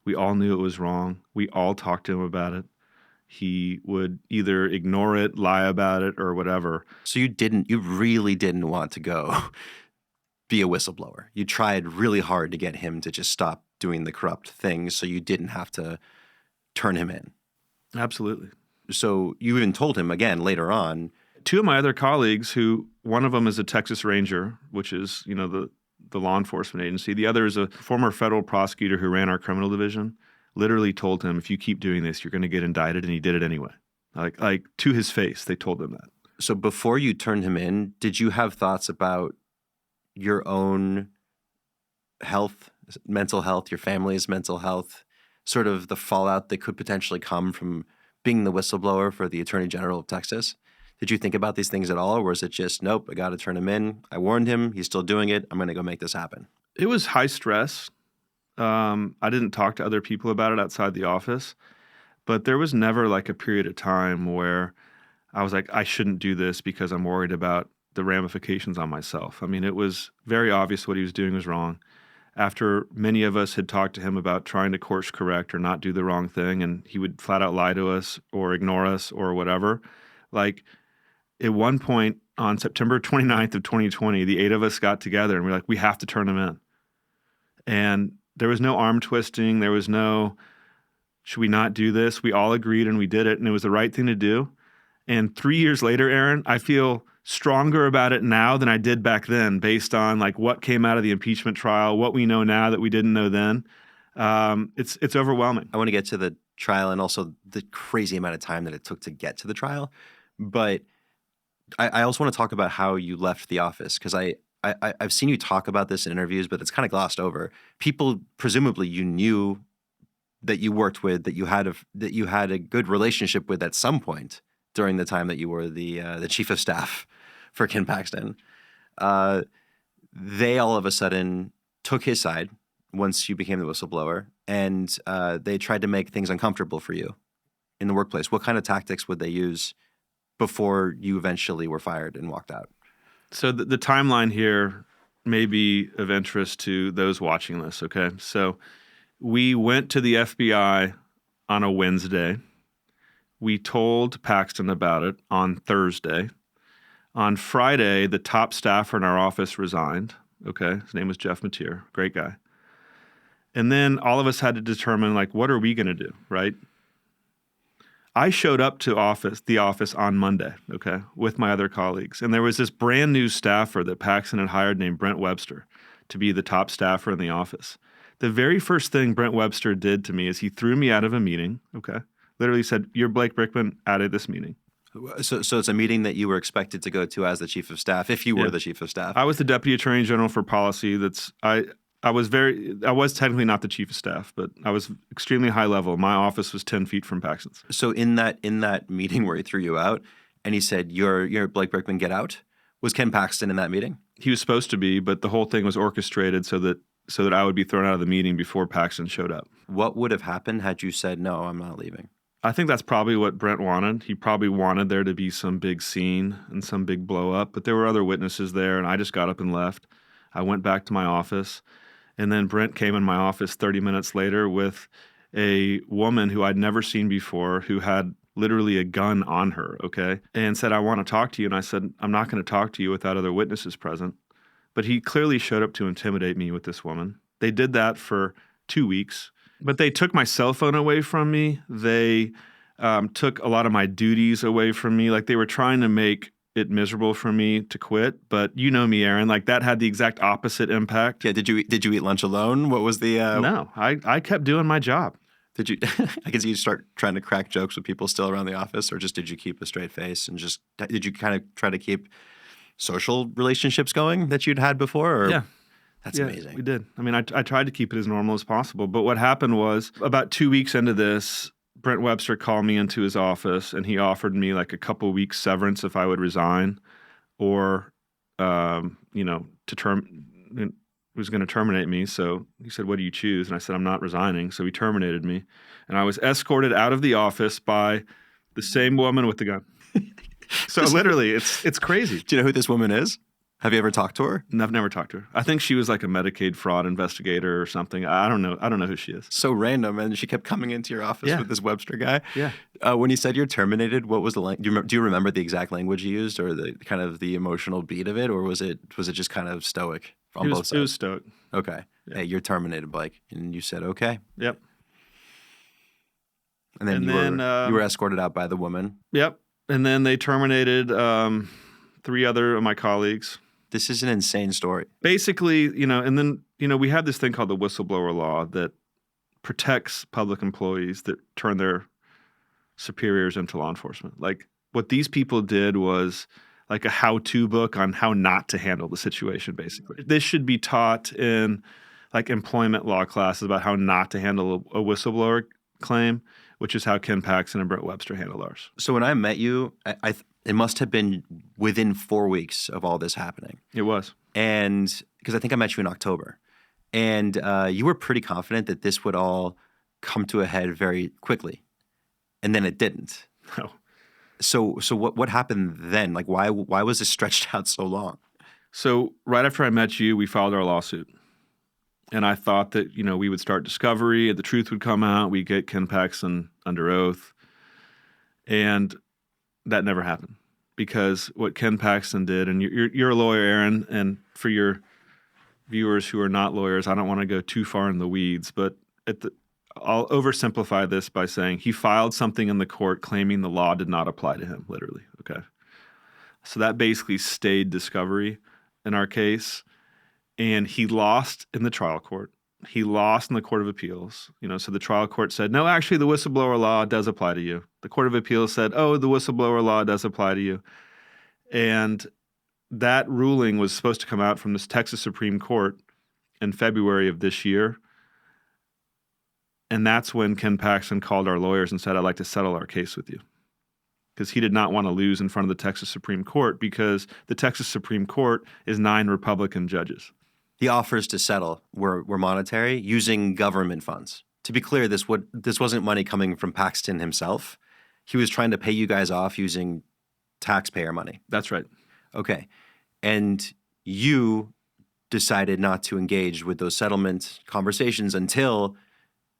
We all knew it was wrong. We all talked to him about it. He would either ignore it, lie about it, or whatever. So you really didn't want to go be a whistleblower. You tried really hard to get him to just stop doing the corrupt things so you didn't have to turn him in. Absolutely. So you even told him again later on. 2 of my other colleagues, who one of them is a Texas Ranger, which is, the law enforcement agency. The other is a former federal prosecutor who ran our criminal division, literally told him, if you keep doing this, you're going to get indicted. And he did it anyway. Like to his face, they told him that. So before you turned him in, did you have thoughts about your own health, mental health, your family's mental health, sort of the fallout that could potentially come from being the whistleblower for the Attorney General of Texas? Did you think about these things at all, or was it just, nope, I got to turn him in. I warned him. He's still doing it. I'm going to go make this happen. It was high stress. I didn't talk to other people about it outside the office, but there was never like a period of time where I was like, I shouldn't do this because I'm worried about the ramifications on myself. I mean, it was very obvious what he was doing was wrong. After many of us had talked to him about trying to course correct or not do the wrong thing, and he would flat out lie to us or ignore us or whatever, like at one point on September 29th of 2020, the 8 of us got together and we're like, we have to turn him in. And there was no arm twisting. There was no, should we not do this? We all agreed and we did it, and it was the right thing to do. And 3 years later, Aaron, I feel stronger about it now than I did back then, based on like what came out of the impeachment trial, what we know now that we didn't know then. It's overwhelming. I want to get to the trial and also the crazy amount of time that it took to get to the trial. But I also want to talk about how you left the office, because I've seen you talk about this in interviews, but it's kind of glossed over. People, presumably, you knew that you worked with, that you had a good relationship with at some point during the time that you were the chief of staff for Ken Paxton. They all of a sudden took his side once you became the whistleblower, and they tried to make things uncomfortable for you in the workplace. What kind of tactics would they use before you eventually were fired and walked out? So the timeline here may be of interest to those watching this, okay? So we went to the FBI on a Wednesday. We told Paxton about it on Thursday. On Friday, the top staffer in our office resigned, okay? His name was Jeff Mateer, great guy. And then all of us had to determine, like, what are we going to do, right? I showed up to the office on Monday, okay, with my other colleagues. And there was this brand new staffer that Paxton had hired named Brent Webster to be the top staffer in the office. The very first thing Brent Webster did to me is he threw me out of a meeting, okay? Literally said, you're Blake Brickman, out of this meeting. So it's a meeting that you were expected to go to as the chief of staff, if you were the chief of staff. I was the deputy attorney general for policy. I was technically not the chief of staff, but I was extremely high level. My office was 10 feet from Paxton's. So in that meeting where he threw you out and he said, you're Blake Brickman, get out, was Ken Paxton in that meeting? He was supposed to be, but the whole thing was orchestrated so that I would be thrown out of the meeting before Paxton showed up. What would have happened had you said, no, I'm not leaving? I think that's probably what Brent wanted. He probably wanted there to be some big scene and some big blow up, but there were other witnesses there, and I just got up and left. I went back to my office, and then Brent came in my office 30 minutes later with a woman who I'd never seen before, who had literally a gun on her, okay, and said, I want to talk to you. And I said, I'm not going to talk to you without other witnesses present. But he clearly showed up to intimidate me with this woman. They did that for 2 weeks. But they took my cell phone away from me. They took a lot of my duties away from me. Like, they were trying to make it miserable for me to quit. But you know me, Aaron. Like, that had the exact opposite impact. Yeah. Did you eat lunch alone? What was the? No, I kept doing my job. Did you? I guess you start trying to crack jokes with people still around the office, or just did you keep a straight face and just did you kind of try to keep social relationships going that you'd had before? Or? Yeah. That's amazing. We did. I mean, I tried to keep it as normal as possible. But what happened was, about 2 weeks into this, Brent Webster called me into his office, and he offered me like a couple weeks severance if I would resign, or, was going to terminate me. So he said, what do you choose? And I said, I'm not resigning. So he terminated me. And I was escorted out of the office by the same woman with the gun. So literally, it's crazy. Do you know who this woman is? Have you ever talked to her? No, I've never talked to her. I think she was like a Medicaid fraud investigator or something. I don't know. I don't know who she is. So random, and she kept coming into your office with this Webster guy. Yeah. When he said you're terminated, what was the language? Do you remember the exact language he used, or the kind of the emotional beat of it, or was it just kind of stoic on both sides? It was stoic. Okay. Yeah. Hey, you're terminated, Blake, and you said okay. Yep. And then you were escorted out by the woman. Yep. And then they terminated 3 other of my colleagues. This is an insane story. Basically, and then, we have this thing called the whistleblower law that protects public employees that turn their superiors into law enforcement. Like, what these people did was like a how-to book on how not to handle the situation, basically. This should be taught in like employment law classes about how not to handle a whistleblower claim, which is how Ken Paxton and Brett Webster handled ours. So when I met you, it must have been within 4 weeks of all this happening. It was. And because I think I met you in October. And you were pretty confident that this would all come to a head very quickly. And then it didn't. No. So what happened then? Like, why was this stretched out so long? So right after I met you, we filed our lawsuit. And I thought that, we would start discovery, the truth would come out, we'd get Ken Paxton under oath. And that never happened. Because what Ken Paxton did, and you're a lawyer, Aaron, and for your viewers who are not lawyers, I don't want to go too far in the weeds, but I'll oversimplify this by saying he filed something in the court claiming the law did not apply to him, literally, okay? So that basically stayed discovery in our case, and he lost in the trial court. He lost in the Court of Appeals. So the trial court said, no, actually the whistleblower law does apply to you. The Court of Appeals said, oh, the whistleblower law does apply to you. And that ruling was supposed to come out from this Texas Supreme Court in February of this year. And that's when Ken Paxton called our lawyers and said, I'd like to settle our case with you. Because he did not want to lose in front of the Texas Supreme Court because the Texas Supreme Court is 9 Republican judges. The offers to settle were monetary using government funds. To be clear, this wasn't money coming from Paxton himself. He was trying to pay you guys off using taxpayer money. That's right. Okay. And you decided not to engage with those settlement conversations until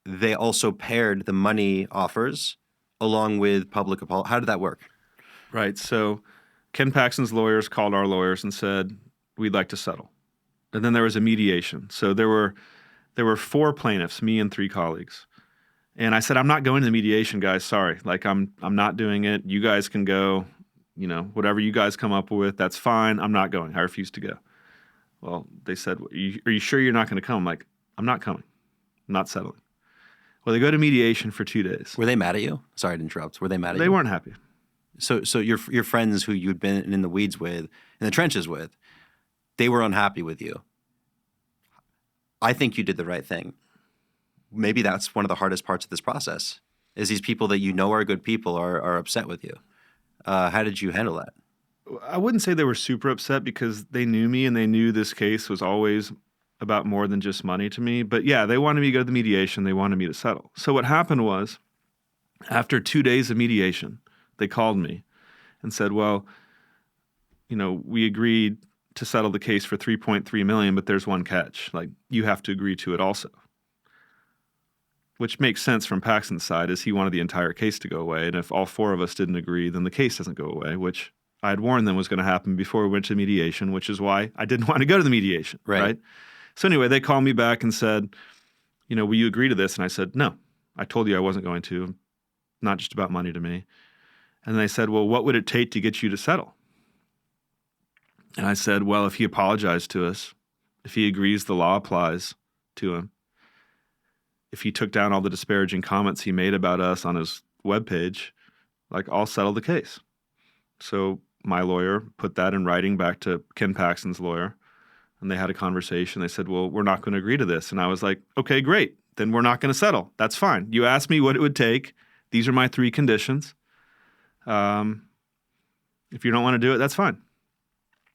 they also paired the money offers along with public apology. How did that work? Right. So Ken Paxton's lawyers called our lawyers and said, we'd like to settle. And then there was a mediation. So there were 4 plaintiffs, me and 3 colleagues. And I said, I'm not going to the mediation, guys. Sorry. Like, I'm not doing it. You guys can go, whatever you guys come up with, that's fine. I'm not going. I refuse to go. Well, they said, are you sure you're not going to come? I'm like, I'm not coming. I'm not settling. Well, they go to mediation for 2 days. Were they mad at you? Sorry to interrupt. Were they mad at you? They weren't happy. So your friends who you'd been in the weeds with, in the trenches with, they were unhappy with you. I think you did the right thing. Maybe that's one of the hardest parts of this process, is these people that you know are good people are upset with you. How did you handle that? I wouldn't say they were super upset because they knew me and they knew this case was always about more than just money to me. But yeah, they wanted me to go to the mediation. They wanted me to settle. So what happened was, after 2 days of mediation, they called me and said, well, we agreed to settle the case for $3.3 million, but there's one catch. Like, you have to agree to it also. Which makes sense from Paxton's side, is he wanted the entire case to go away. And if all 4 of us didn't agree, then the case doesn't go away, which I had warned them was going to happen before we went to mediation, which is why I didn't want to go to the mediation, right? So anyway, they called me back and said, will you agree to this? And I said, no, I told you I wasn't going to. Not just about money to me. And they said, well, what would it take to get you to settle? And I said, well, if he apologized to us, if he agrees the law applies to him, if he took down all the disparaging comments he made about us on his webpage, like, I'll settle the case. So my lawyer put that in writing back to Ken Paxton's lawyer, and they had a conversation. They said, well, we're not going to agree to this. And I was like, okay, great. Then we're not going to settle. That's fine. You asked me what it would take. These are my 3 conditions. If you don't want to do it, that's fine.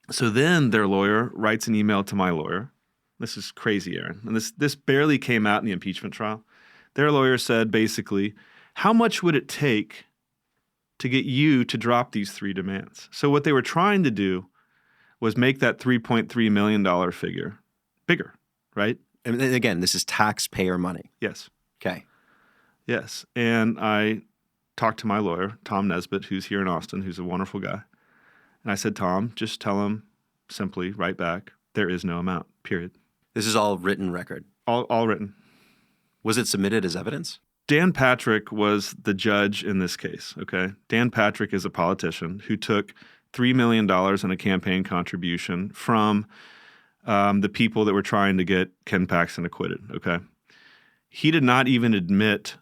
So then their lawyer writes an email to my lawyer. This is crazy, Aaron. And this barely came out in the impeachment trial. Their lawyer said, basically, how much would it take to get you to drop these 3 demands? So what they were trying to do was make that $3.3 million figure bigger, right? And again, this is taxpayer money. Yes. Okay. Yes. And I talked to my lawyer, Tom Nesbitt, who's here in Austin, who's a wonderful guy. And I said, Tom, just tell him simply, write back, there is no amount, period. This is all written record. All written. Was it submitted as evidence? Dan Patrick was the judge in this case, okay? Dan Patrick is a politician who took $3 million in a campaign contribution from the people that were trying to get Ken Paxton acquitted, okay? He did not even admit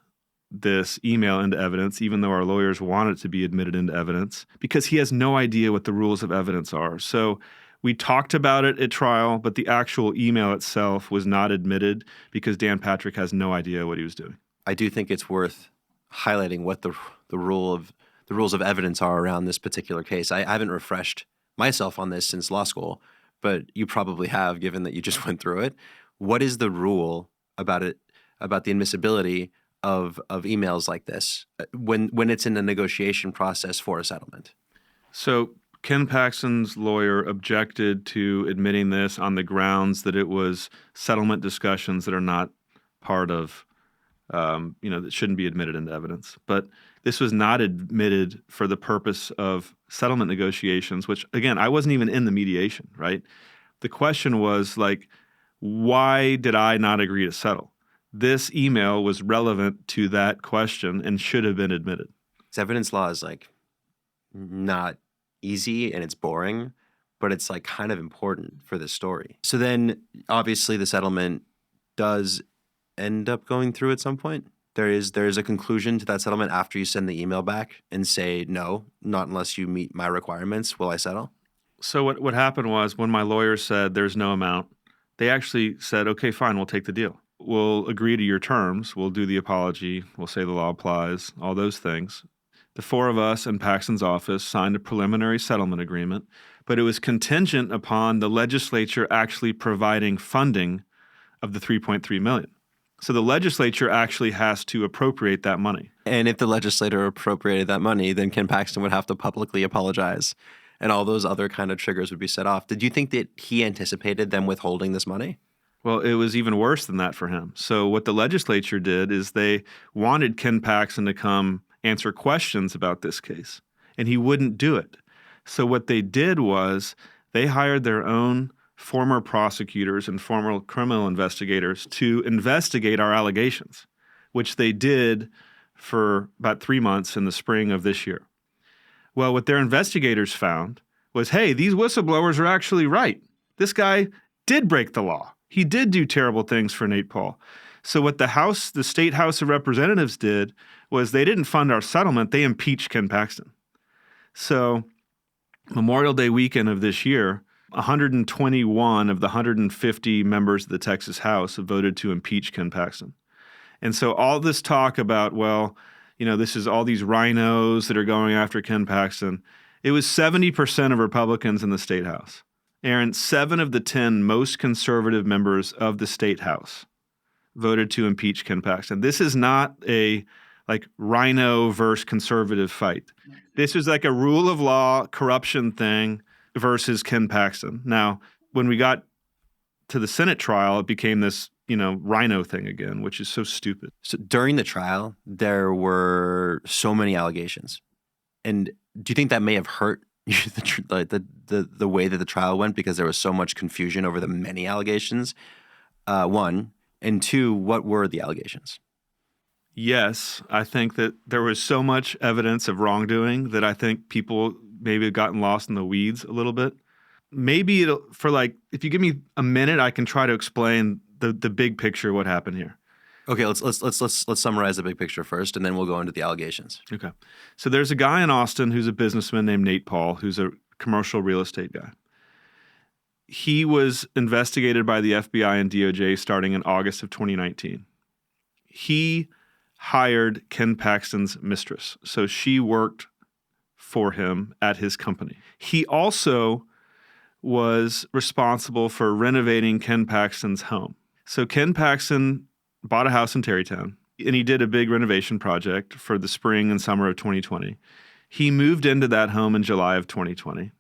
this email into evidence, even though our lawyers want it to be admitted into evidence, because he has no idea what the rules of evidence are. So we talked about it at trial, but the actual email itself was not admitted because Dan Patrick has no idea what he was doing. I do think it's worth highlighting what the rules of evidence are around this particular case. I haven't refreshed myself on this since law school, but you probably have, given that you just went through it. What is the rule about it, about the admissibility of emails like this when it's in a negotiation process for a settlement? So Ken Paxton's lawyer objected to admitting this on the grounds that it was settlement discussions that are not part of, that shouldn't be admitted into evidence. But this was not admitted for the purpose of settlement negotiations, which, again, I wasn't even in the mediation, right? The question was like, why did I not agree to settle? This email was relevant to that question and should have been admitted. Because evidence law is like not easy and it's boring, but it's like kind of important for this story. So then obviously the settlement does end up going through at some point. There's a conclusion to that settlement after you send the email back and say, no, not unless you meet my requirements, will I settle? So what happened was when my lawyer said there's no amount, they actually said, okay, fine, we'll take the deal. We'll agree to your terms. We'll do the apology. We'll say the law applies, all those things. The four of us in Paxton's office signed a preliminary settlement agreement, but it was contingent upon the legislature actually providing funding of the $3.3 million. So the legislature actually has to appropriate that money. And if the legislator appropriated that money, then Ken Paxton would have to publicly apologize, and all those other kind of triggers would be set off. Did you think that he anticipated them withholding this money? Well, it was even worse than that for him. So what the legislature did is they wanted Ken Paxton to come answer questions about this case, and he wouldn't do it. So what they did was they hired their own former prosecutors and former criminal investigators to investigate our allegations, which they did for about 3 months in the spring of this year. Well, what their investigators found was, hey, these whistleblowers are actually right. This guy did break the law. He did do terrible things for Nate Paul. So what the State House of Representatives did was they didn't fund our settlement. They impeached Ken Paxton. So Memorial Day weekend of this year, 121 of the 150 members of the Texas House have voted to impeach Ken Paxton. And so all this talk about, well, this is all these RINOs that are going after Ken Paxton. It was 70% of Republicans in the State House. Aaron, 7 of the 10 most conservative members of the State House voted to impeach Ken Paxton. This is not a RINO versus conservative fight. This is like a rule of law corruption thing versus Ken Paxton. Now, when we got to the Senate trial, it became this, RINO thing again, which is so stupid. So during the trial, there were so many allegations. And do you think that may have hurt the way that the trial went because there was so much confusion over the many allegations? One. And two, what were the allegations? Yes, I think that there was so much evidence of wrongdoing that I think people maybe have gotten lost in the weeds a little bit. Maybe if you give me a minute, I can try to explain the big picture of what happened here. Okay, let's summarize the big picture first, and then we'll go into the allegations. Okay. So there's a guy in Austin who's a businessman named Nate Paul, who's a commercial real estate guy. He was investigated by the FBI and DOJ starting in August of 2019. He hired Ken Paxton's mistress, so she worked for him at his company. He also was responsible for renovating Ken Paxton's home. So Ken Paxton bought a house in Tarrytown, and he did a big renovation project for the spring and summer of 2020. He moved into that home in July of 2020.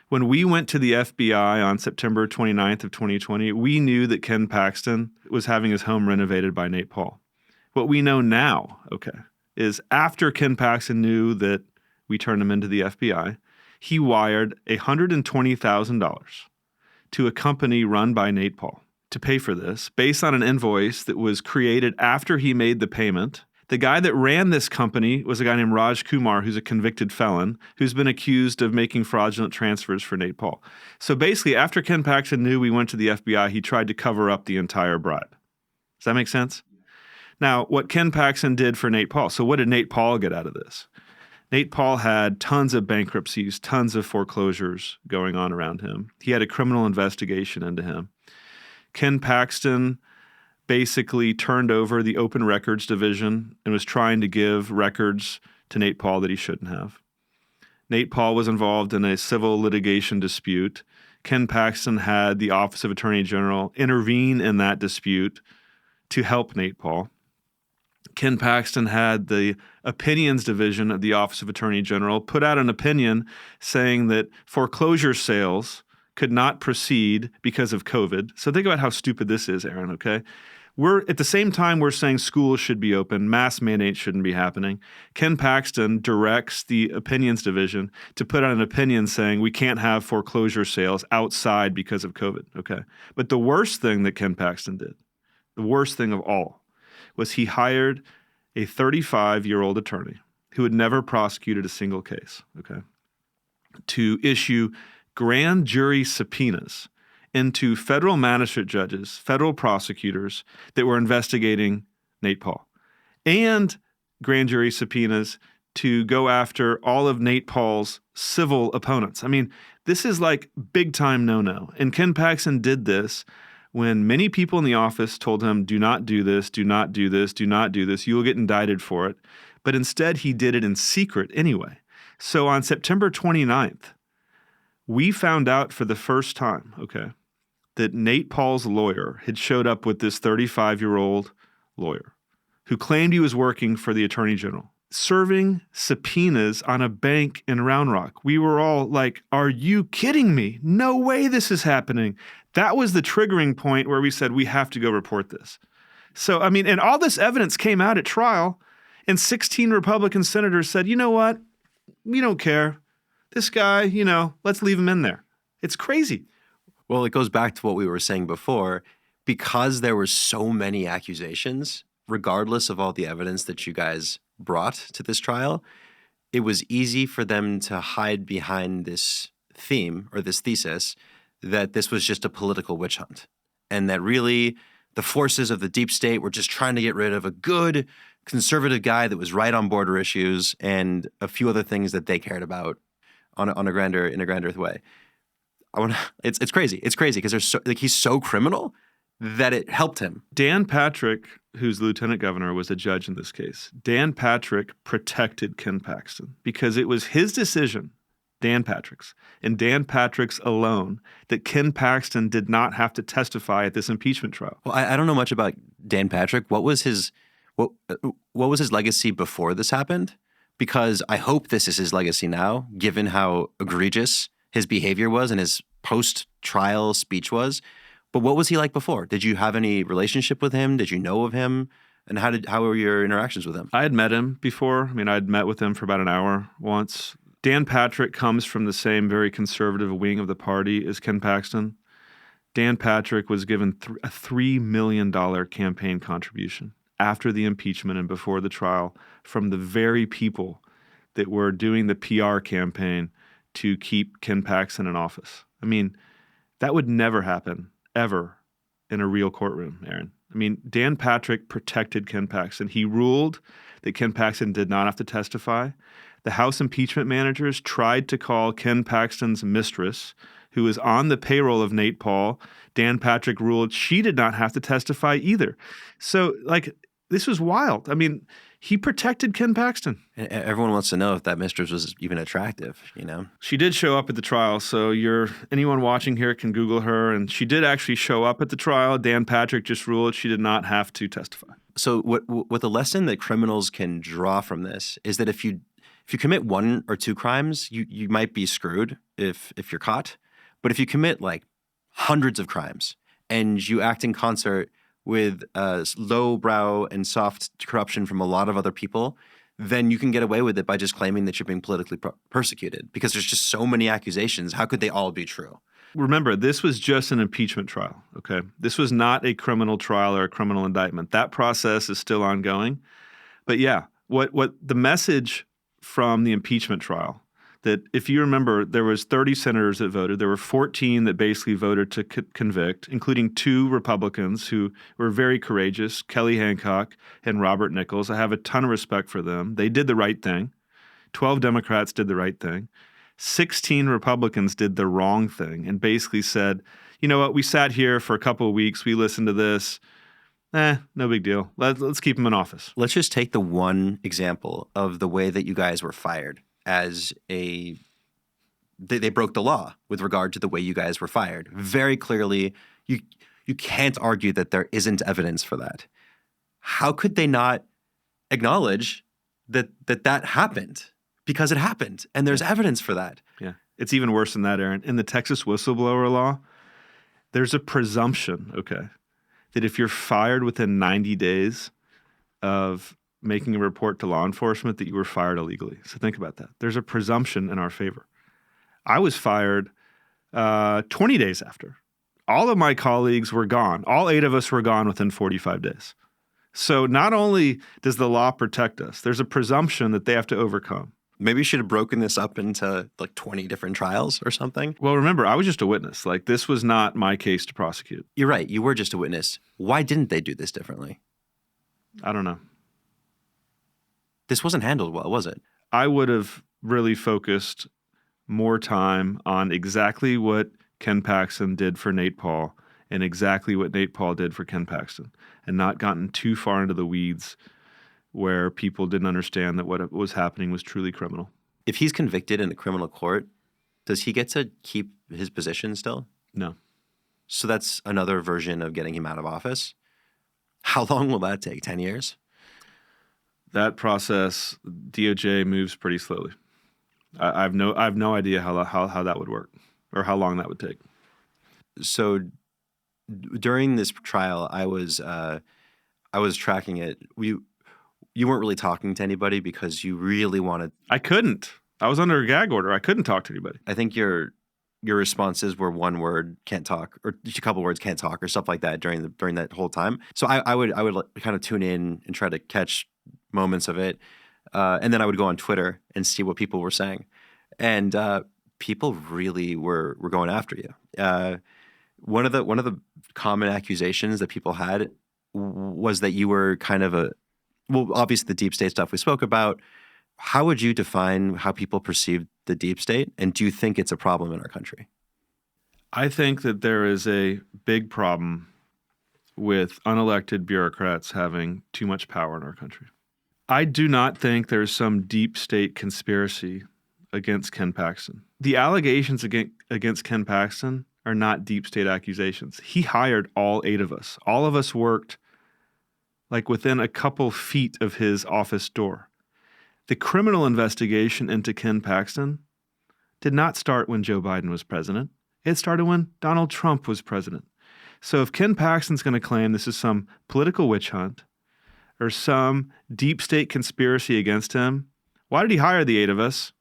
When we went to the FBI on September 29th of 2020, we knew that Ken Paxton was having his home renovated by Nate Paul. What we know now, is after Ken Paxton knew that we turned him into the FBI, he wired $120,000 to a company run by Nate Paul to pay for this based on an invoice that was created after he made the payment. The guy that ran this company was a guy named Raj Kumar, who's a convicted felon, who's been accused of making fraudulent transfers for Nate Paul. So basically, after Ken Paxton knew we went to the FBI, he tried to cover up the entire bribe. Does that make sense? Now, what Ken Paxton did for Nate Paul. So what did Nate Paul get out of this? Nate Paul had tons of bankruptcies, tons of foreclosures going on around him. He had a criminal investigation into him. Ken Paxton basically turned over the open records division and was trying to give records to Nate Paul that he shouldn't have. Nate Paul was involved in a civil litigation dispute. Ken Paxton had the Office of Attorney General intervene in that dispute to help Nate Paul. Ken Paxton had the opinions division of the Office of Attorney General put out an opinion saying that foreclosure sales could not proceed because of COVID. So think about how stupid this is, Aaron, okay? We're at the same time we're saying schools should be open, mass mandates shouldn't be happening. Ken Paxton directs the opinions division to put out an opinion saying we can't have foreclosure sales outside because of COVID, okay? But the worst thing that Ken Paxton did, the worst thing of all, was he hired a 35-year-old attorney who had never prosecuted a single case, okay, to issue grand jury subpoenas into federal magistrate judges, federal prosecutors that were investigating Nate Paul, and grand jury subpoenas to go after all of Nate Paul's civil opponents. I mean, this is like big time no-no. And Ken Paxton did this when many people in the office told him, do not do this, do not do this, do not do this, you will get indicted for it. But instead, he did it in secret anyway. So on September 29th, we found out for the first time, okay, that Nate Paul's lawyer had showed up with this 35-year-old lawyer who claimed he was working for the Attorney General, serving subpoenas on a bank in Round Rock. We were all like, are you kidding me? No way this is happening. That was the triggering point where we said, we have to go report this. So, I mean, and all this evidence came out at trial, and 16 Republican senators said, you know what? We don't care. This guy, let's leave him in there. It's crazy. Well, it goes back to what we were saying before. Because there were so many accusations, regardless of all the evidence that you guys brought to this trial, it was easy for them to hide behind this theme or this thesis that this was just a political witch hunt and that really the forces of the deep state were just trying to get rid of a good conservative guy that was right on border issues and a few other things that they cared about in a grander way. It's crazy. It's crazy because he's so criminal that it helped him. Dan Patrick, who's the lieutenant governor, was a judge in this case. Dan Patrick protected Ken Paxton because it was his decision, Dan Patrick's, and Dan Patrick's alone, that Ken Paxton did not have to testify at this impeachment trial. Well, I don't know much about Dan Patrick. What was his legacy before this happened? Because I hope this is his legacy now, given how egregious his behavior was and his post-trial speech was. But what was he like before? Did you have any relationship with him? Did you know of him? And how were your interactions with him? I had met him before. I mean, I'd met with him for about an hour once. Dan Patrick comes from the same very conservative wing of the party as Ken Paxton. Dan Patrick was given a $3 million campaign contribution after the impeachment and before the trial from the very people that were doing the PR campaign to keep Ken Paxton in office. I mean, that would never happen, ever, in a real courtroom, Aaron. I mean, Dan Patrick protected Ken Paxton. He ruled that Ken Paxton did not have to testify. The House impeachment managers tried to call Ken Paxton's mistress, who was on the payroll of Nate Paul. Dan Patrick ruled she did not have to testify either. So, this was wild. I mean, he protected Ken Paxton. Everyone wants to know if that mistress was even attractive, She did show up at the trial, so anyone watching here can Google her, and she did actually show up at the trial. Dan Patrick just ruled she did not have to testify. So what the lesson that criminals can draw from this is that if you commit one or two crimes, you might be screwed if you're caught. But if you commit hundreds of crimes and you act in concert with lowbrow and soft corruption from a lot of other people, then you can get away with it by just claiming that you're being politically persecuted because there's just so many accusations. How could they all be true? Remember, this was just an impeachment trial, okay? This was not a criminal trial or a criminal indictment. That process is still ongoing. But yeah, what the message from the impeachment trial, that if you remember, there was 30 senators that voted. There were 14 that basically voted to convict, including 2 Republicans who were very courageous, Kelly Hancock and Robert Nichols. I have a ton of respect for them. They did the right thing. 12 Democrats did the right thing. 16 Republicans did the wrong thing and basically said, you know what, we sat here for a couple of weeks, we listened to this, no big deal. Let's keep him in office. Let's just take the one example of the way that you guys were fired as they broke the law with regard to the way you guys were fired. Very clearly, you can't argue that there isn't evidence for that. How could they not acknowledge that happened? Because it happened, and there's evidence for that. Yeah, it's even worse than that, Aaron. In the Texas whistleblower law, there's a presumption, that if you're fired within 90 days of making a report to law enforcement, that you were fired illegally. So think about that. There's a presumption in our favor. I was fired 20 days after. All of my colleagues were gone. All 8 of us were gone within 45 days. So not only does the law protect us, there's a presumption that they have to overcome. Maybe you should have broken this up into like 20 different trials or something. Well, remember, I was just a witness. Like, this was not my case to prosecute. You're right. You were just a witness. Why didn't they do this differently? I don't know. This wasn't handled well, was it? I would have really focused more time on exactly what Ken Paxton did for Nate Paul and exactly what Nate Paul did for Ken Paxton, and not gotten too far into the weeds where people didn't understand that what was happening was truly criminal. If he's convicted in a criminal court, does he get to keep his position still? No. So that's another version of getting him out of office. How long will that take? 10 years? That process, DOJ moves pretty slowly. I have no idea how that would work or how long that would take. So during this trial, I was tracking it. You weren't really talking to anybody because you really wanted. I couldn't. I was under a gag order. I couldn't talk to anybody. I think your responses were one word, can't talk, or a couple words, can't talk, or stuff like that during that whole time. So I would kind of tune in and try to catch moments of it, and then I would go on Twitter and see what people were saying, and people really were going after you. One of the common accusations that people had was that you were kind of obviously the deep state stuff we spoke about. How would you define how people perceive the deep state, and do you think it's a problem in our country? I think that there is a big problem with unelected bureaucrats having too much power in our country. I do not think there's some deep state conspiracy against Ken Paxton. The allegations against Ken Paxton are not deep state accusations. He hired all 8 of us. All of us worked like within a couple feet of his office door. The criminal investigation into Ken Paxton did not start when Joe Biden was president. It started when Donald Trump was president. So if Ken Paxton's going to claim this is some political witch hunt or some deep state conspiracy against him, why did he hire the 8 of us?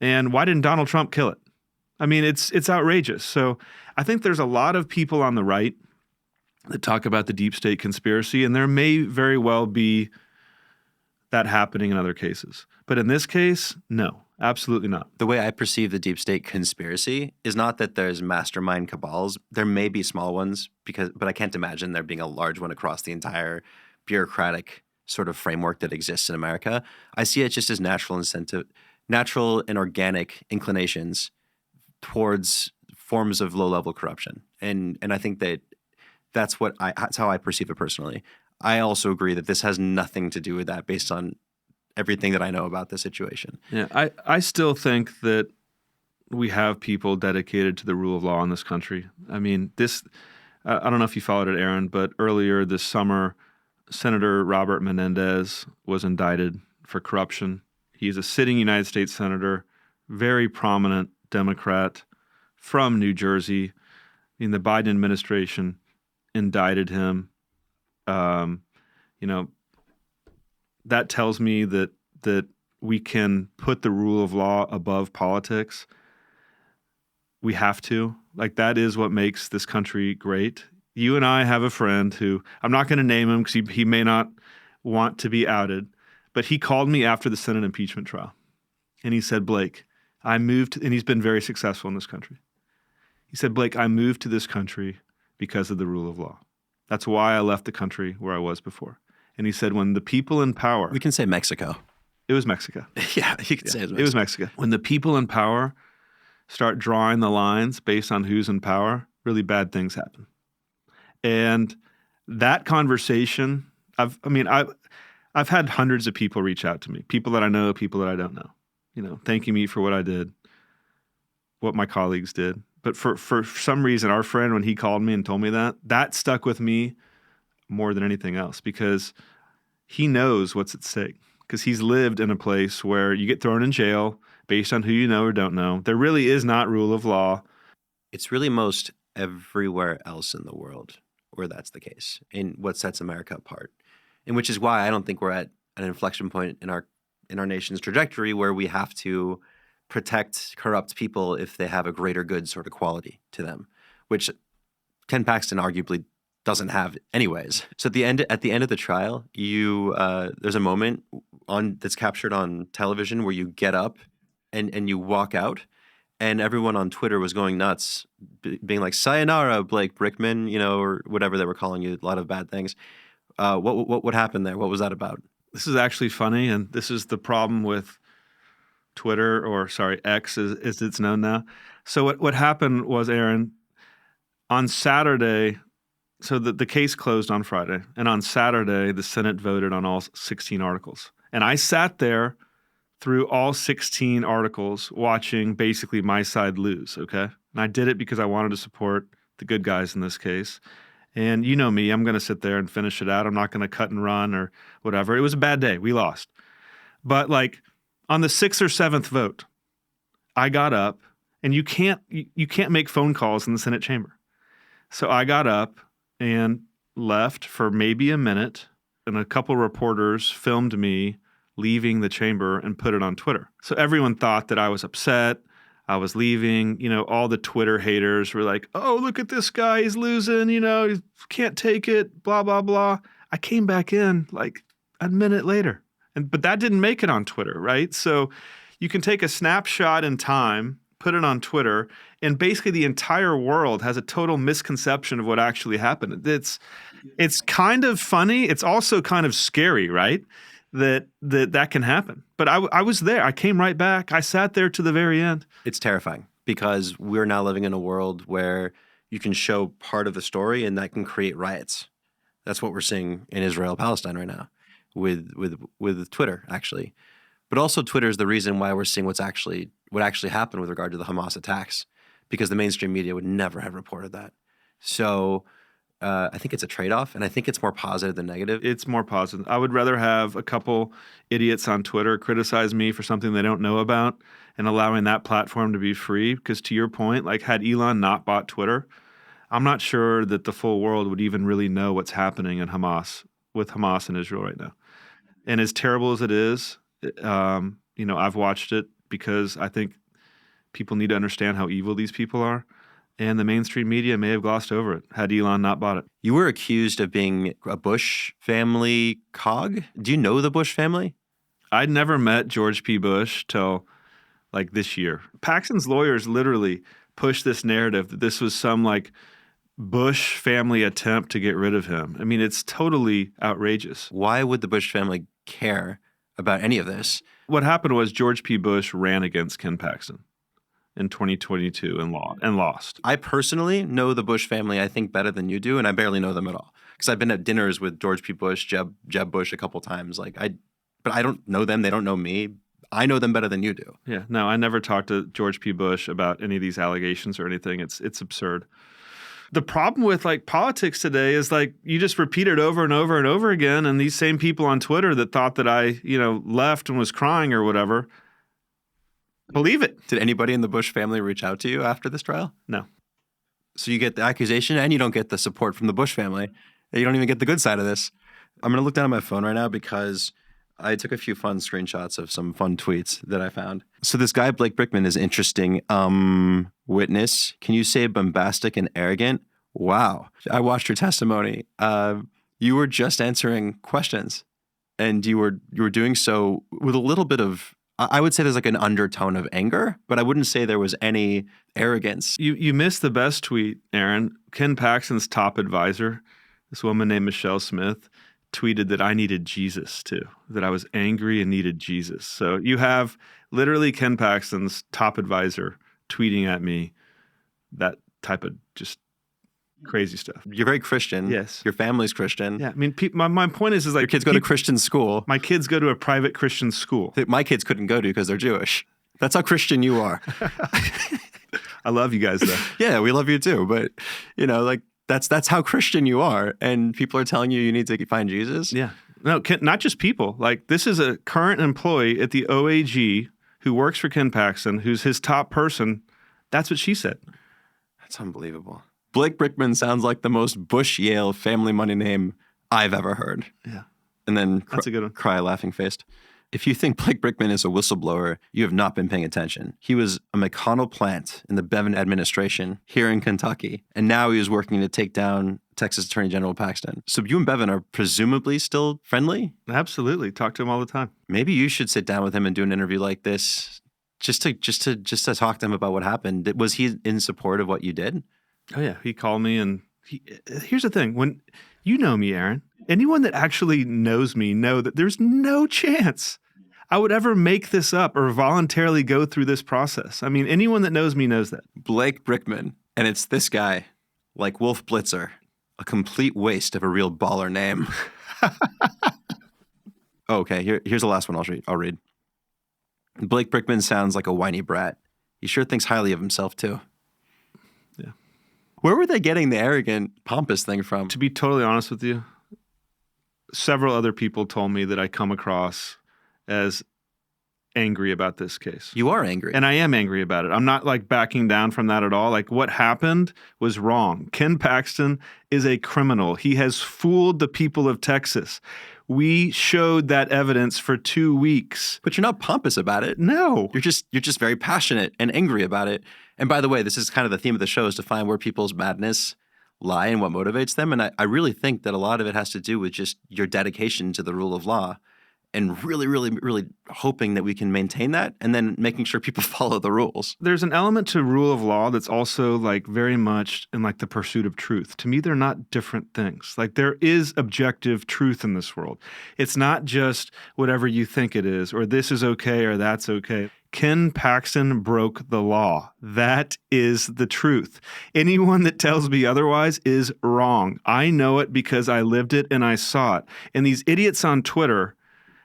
And why didn't Donald Trump kill it? I mean, it's outrageous. So I think there's a lot of people on the right that talk about the deep state conspiracy, and there may very well be that happening in other cases. But in this case, no, absolutely not. The way I perceive the deep state conspiracy is not that there's mastermind cabals. There may be small ones, but I can't imagine there being a large one across the entire bureaucratic sort of framework that exists in America. I see it just as natural and organic inclinations towards forms of low-level corruption. And I think that's how I perceive it personally. I also agree that this has nothing to do with that based on everything that I know about the situation. Yeah, I still think that we have people dedicated to the rule of law in this country. I mean, I don't know if you followed it, Aaron, but earlier this summer, Senator Robert Menendez was indicted for corruption. He's a sitting United States senator, very prominent Democrat from New Jersey. I mean, the Biden administration indicted him. That tells me that we can put the rule of law above politics. We have to. Like, that is what makes this country great. You and I have a friend who, I'm not going to name him because he may not want to be outed, but he called me after the Senate impeachment trial. And he said, Blake, I moved, and he's been very successful in this country. He said, Blake, I moved to this country because of the rule of law. That's why I left the country where I was before. And he said, when the people in power... We can say Mexico. It was Mexico. Yeah, you could say it was Mexico. It was Mexico. When the people in power start drawing the lines based on who's in power, really bad things happen. And that conversation, I've had hundreds of people reach out to me, people that I know, people that I don't know, thanking me for what I did, what my colleagues did. But for some reason, our friend, when he called me and told me that stuck with me more than anything else, because he knows what's at stake, because he's lived in a place where you get thrown in jail based on who you know or don't know. There really is not rule of law. It's really most everywhere else in the world where that's the case, and what sets America apart. And which is why I don't think we're at an inflection point in our nation's trajectory where we have to protect corrupt people if they have a greater good sort of quality to them, which Ken Paxton arguably doesn't have anyways. So at the end of the trial, there's a moment that's captured on television where you get up and you walk out, and everyone on Twitter was going nuts, being like, "Sayonara, Blake Brickman," or whatever they were calling you, a lot of bad things. What happened there? What was that about? This is actually funny, and this is the problem with Twitter, or X as it's known now. So what happened was, Aaron, on Saturday, so the case closed on Friday, and on Saturday, the Senate voted on all 16 articles. And I sat there through all 16 articles watching basically my side lose, okay? And I did it because I wanted to support the good guys in this case. And you know me, I'm going to sit there and finish it out. I'm not going to cut and run or whatever. It was a bad day. We lost. But on the 6th or 7th vote, I got up, and you can't make phone calls in the Senate chamber. So I got up and left for maybe a minute, and a couple reporters filmed me leaving the chamber and put it on Twitter. So everyone thought that I was upset. I was leaving. All the Twitter haters were like, "Oh, look at this guy. He's losing. He can't take it, blah, blah, blah." I came back in a minute later. But that didn't make it on Twitter, right? So you can take a snapshot in time, put it on Twitter, and basically the entire world has a total misconception of what actually happened. It's kind of funny. It's also kind of scary, right? That can happen. But I was there. I came right back. I sat there to the very end. It's terrifying because we're now living in a world where you can show part of the story and that can create riots. That's what we're seeing in Israel-Palestine right now with Twitter, actually. But also Twitter is the reason why we're seeing what actually happened with regard to the Hamas attacks, because the mainstream media would never have reported that. So I think it's a trade-off, and I think it's more positive than negative. It's more positive. I would rather have a couple idiots on Twitter criticize me for something they don't know about and allowing that platform to be free, because to your point, had Elon not bought Twitter, I'm not sure that the full world would even really know what's happening with Hamas and Israel right now. And as terrible as it is, I've watched it because I think people need to understand how evil these people are. And the mainstream media may have glossed over it had Elon not bought it. You were accused of being a Bush family cog. Do you know the Bush family? I'd never met George P. Bush till this year. Paxton's lawyers literally pushed this narrative that this was some Bush family attempt to get rid of him. I mean, it's totally outrageous. Why would the Bush family care about any of this? What happened was George P. Bush ran against Ken Paxton in 2022 and lost. I personally know the Bush family, I think, better than you do, and I barely know them at all. Because I've been at dinners with George P. Bush, Jeb Bush a couple times. But I don't know them. They don't know me. I know them better than you do. Yeah, no, I never talked to George P. Bush about any of these allegations or anything. It's absurd. The problem with politics today is you just repeat it over and over and over again, and these same people on Twitter that thought that I left and was crying or whatever believe it. Did anybody in the Bush family reach out to you after this trial? No. So you get the accusation and you don't get the support from the Bush family. You don't even get the good side of this. I'm going to look down at my phone right now because I took a few fun screenshots of some fun tweets that I found. So this guy, Blake Brickman, is interesting. Witness, can you say bombastic and arrogant? Wow. I watched your testimony. You were just answering questions, and you were doing so with a little bit of I would say there's like an undertone of anger, but I wouldn't say there was any arrogance. You missed the best tweet, Aaron. Ken Paxton's top advisor, this woman named Michelle Smith, tweeted that I needed Jesus too, that I was angry and needed Jesus. So you have literally Ken Paxton's top advisor tweeting at me that type of just crazy stuff. You're very Christian. Yes. Your family's Christian. Yeah. I mean, my point is like your kids go to Christian school. My kids go to a private Christian school. That my kids couldn't go to because they're Jewish. That's how Christian you are. I love you guys though. Yeah, we love you too. But like that's how Christian you are. And people are telling you need to find Jesus. Yeah. No, not just people. Like this is a current employee at the OAG who works for Ken Paxton, who's his top person. That's what she said. That's unbelievable. Blake Brickman sounds like the most Bush Yale family money name I've ever heard. Yeah. And then that's a good one. Cry laughing faced. If you think Blake Brickman is a whistleblower, you have not been paying attention. He was a McConnell plant in the Bevin administration here in Kentucky, and now he is working to take down Texas Attorney General Paxton. So you and Bevin are presumably still friendly? Absolutely. Talk to him all the time. Maybe you should sit down with him and do an interview like this just to talk to him about what happened. Was he in support of what you did? Oh, yeah. He called me and here's the thing. When you know me, Aaron, anyone that actually knows me know that there's no chance I would ever make this up or voluntarily go through this process. I mean, anyone that knows me knows that. Blake Brickman, and it's this guy, like Wolf Blitzer, a complete waste of a real baller name. Okay, here's the last one I'll read. Blake Brickman sounds like a whiny brat. He sure thinks highly of himself, too. Yeah. Where were they getting the arrogant, pompous thing from? To be totally honest with you, several other people told me that I come across as angry about this case. You are angry. And I am angry about it. I'm not like backing down from that at all. Like what happened was wrong. Ken Paxton is a criminal. He has fooled the people of Texas. We showed that evidence for 2 weeks. But you're not pompous about it. No. You're just very passionate and angry about it. And by the way, this is kind of the theme of the show, is to find where people's madness lie and what motivates them. And I really think that a lot of it has to do with just your dedication to the rule of law and really, really, really hoping that we can maintain that and then making sure people follow the rules. There's an element to rule of law that's also like very much in like the pursuit of truth. To me, they're not different things. Like there is objective truth in this world. It's not just whatever you think it is, or this is okay, or that's okay. Ken Paxton broke the law. That is the truth. Anyone that tells me otherwise is wrong. I know it because I lived it and I saw it. And these idiots on Twitter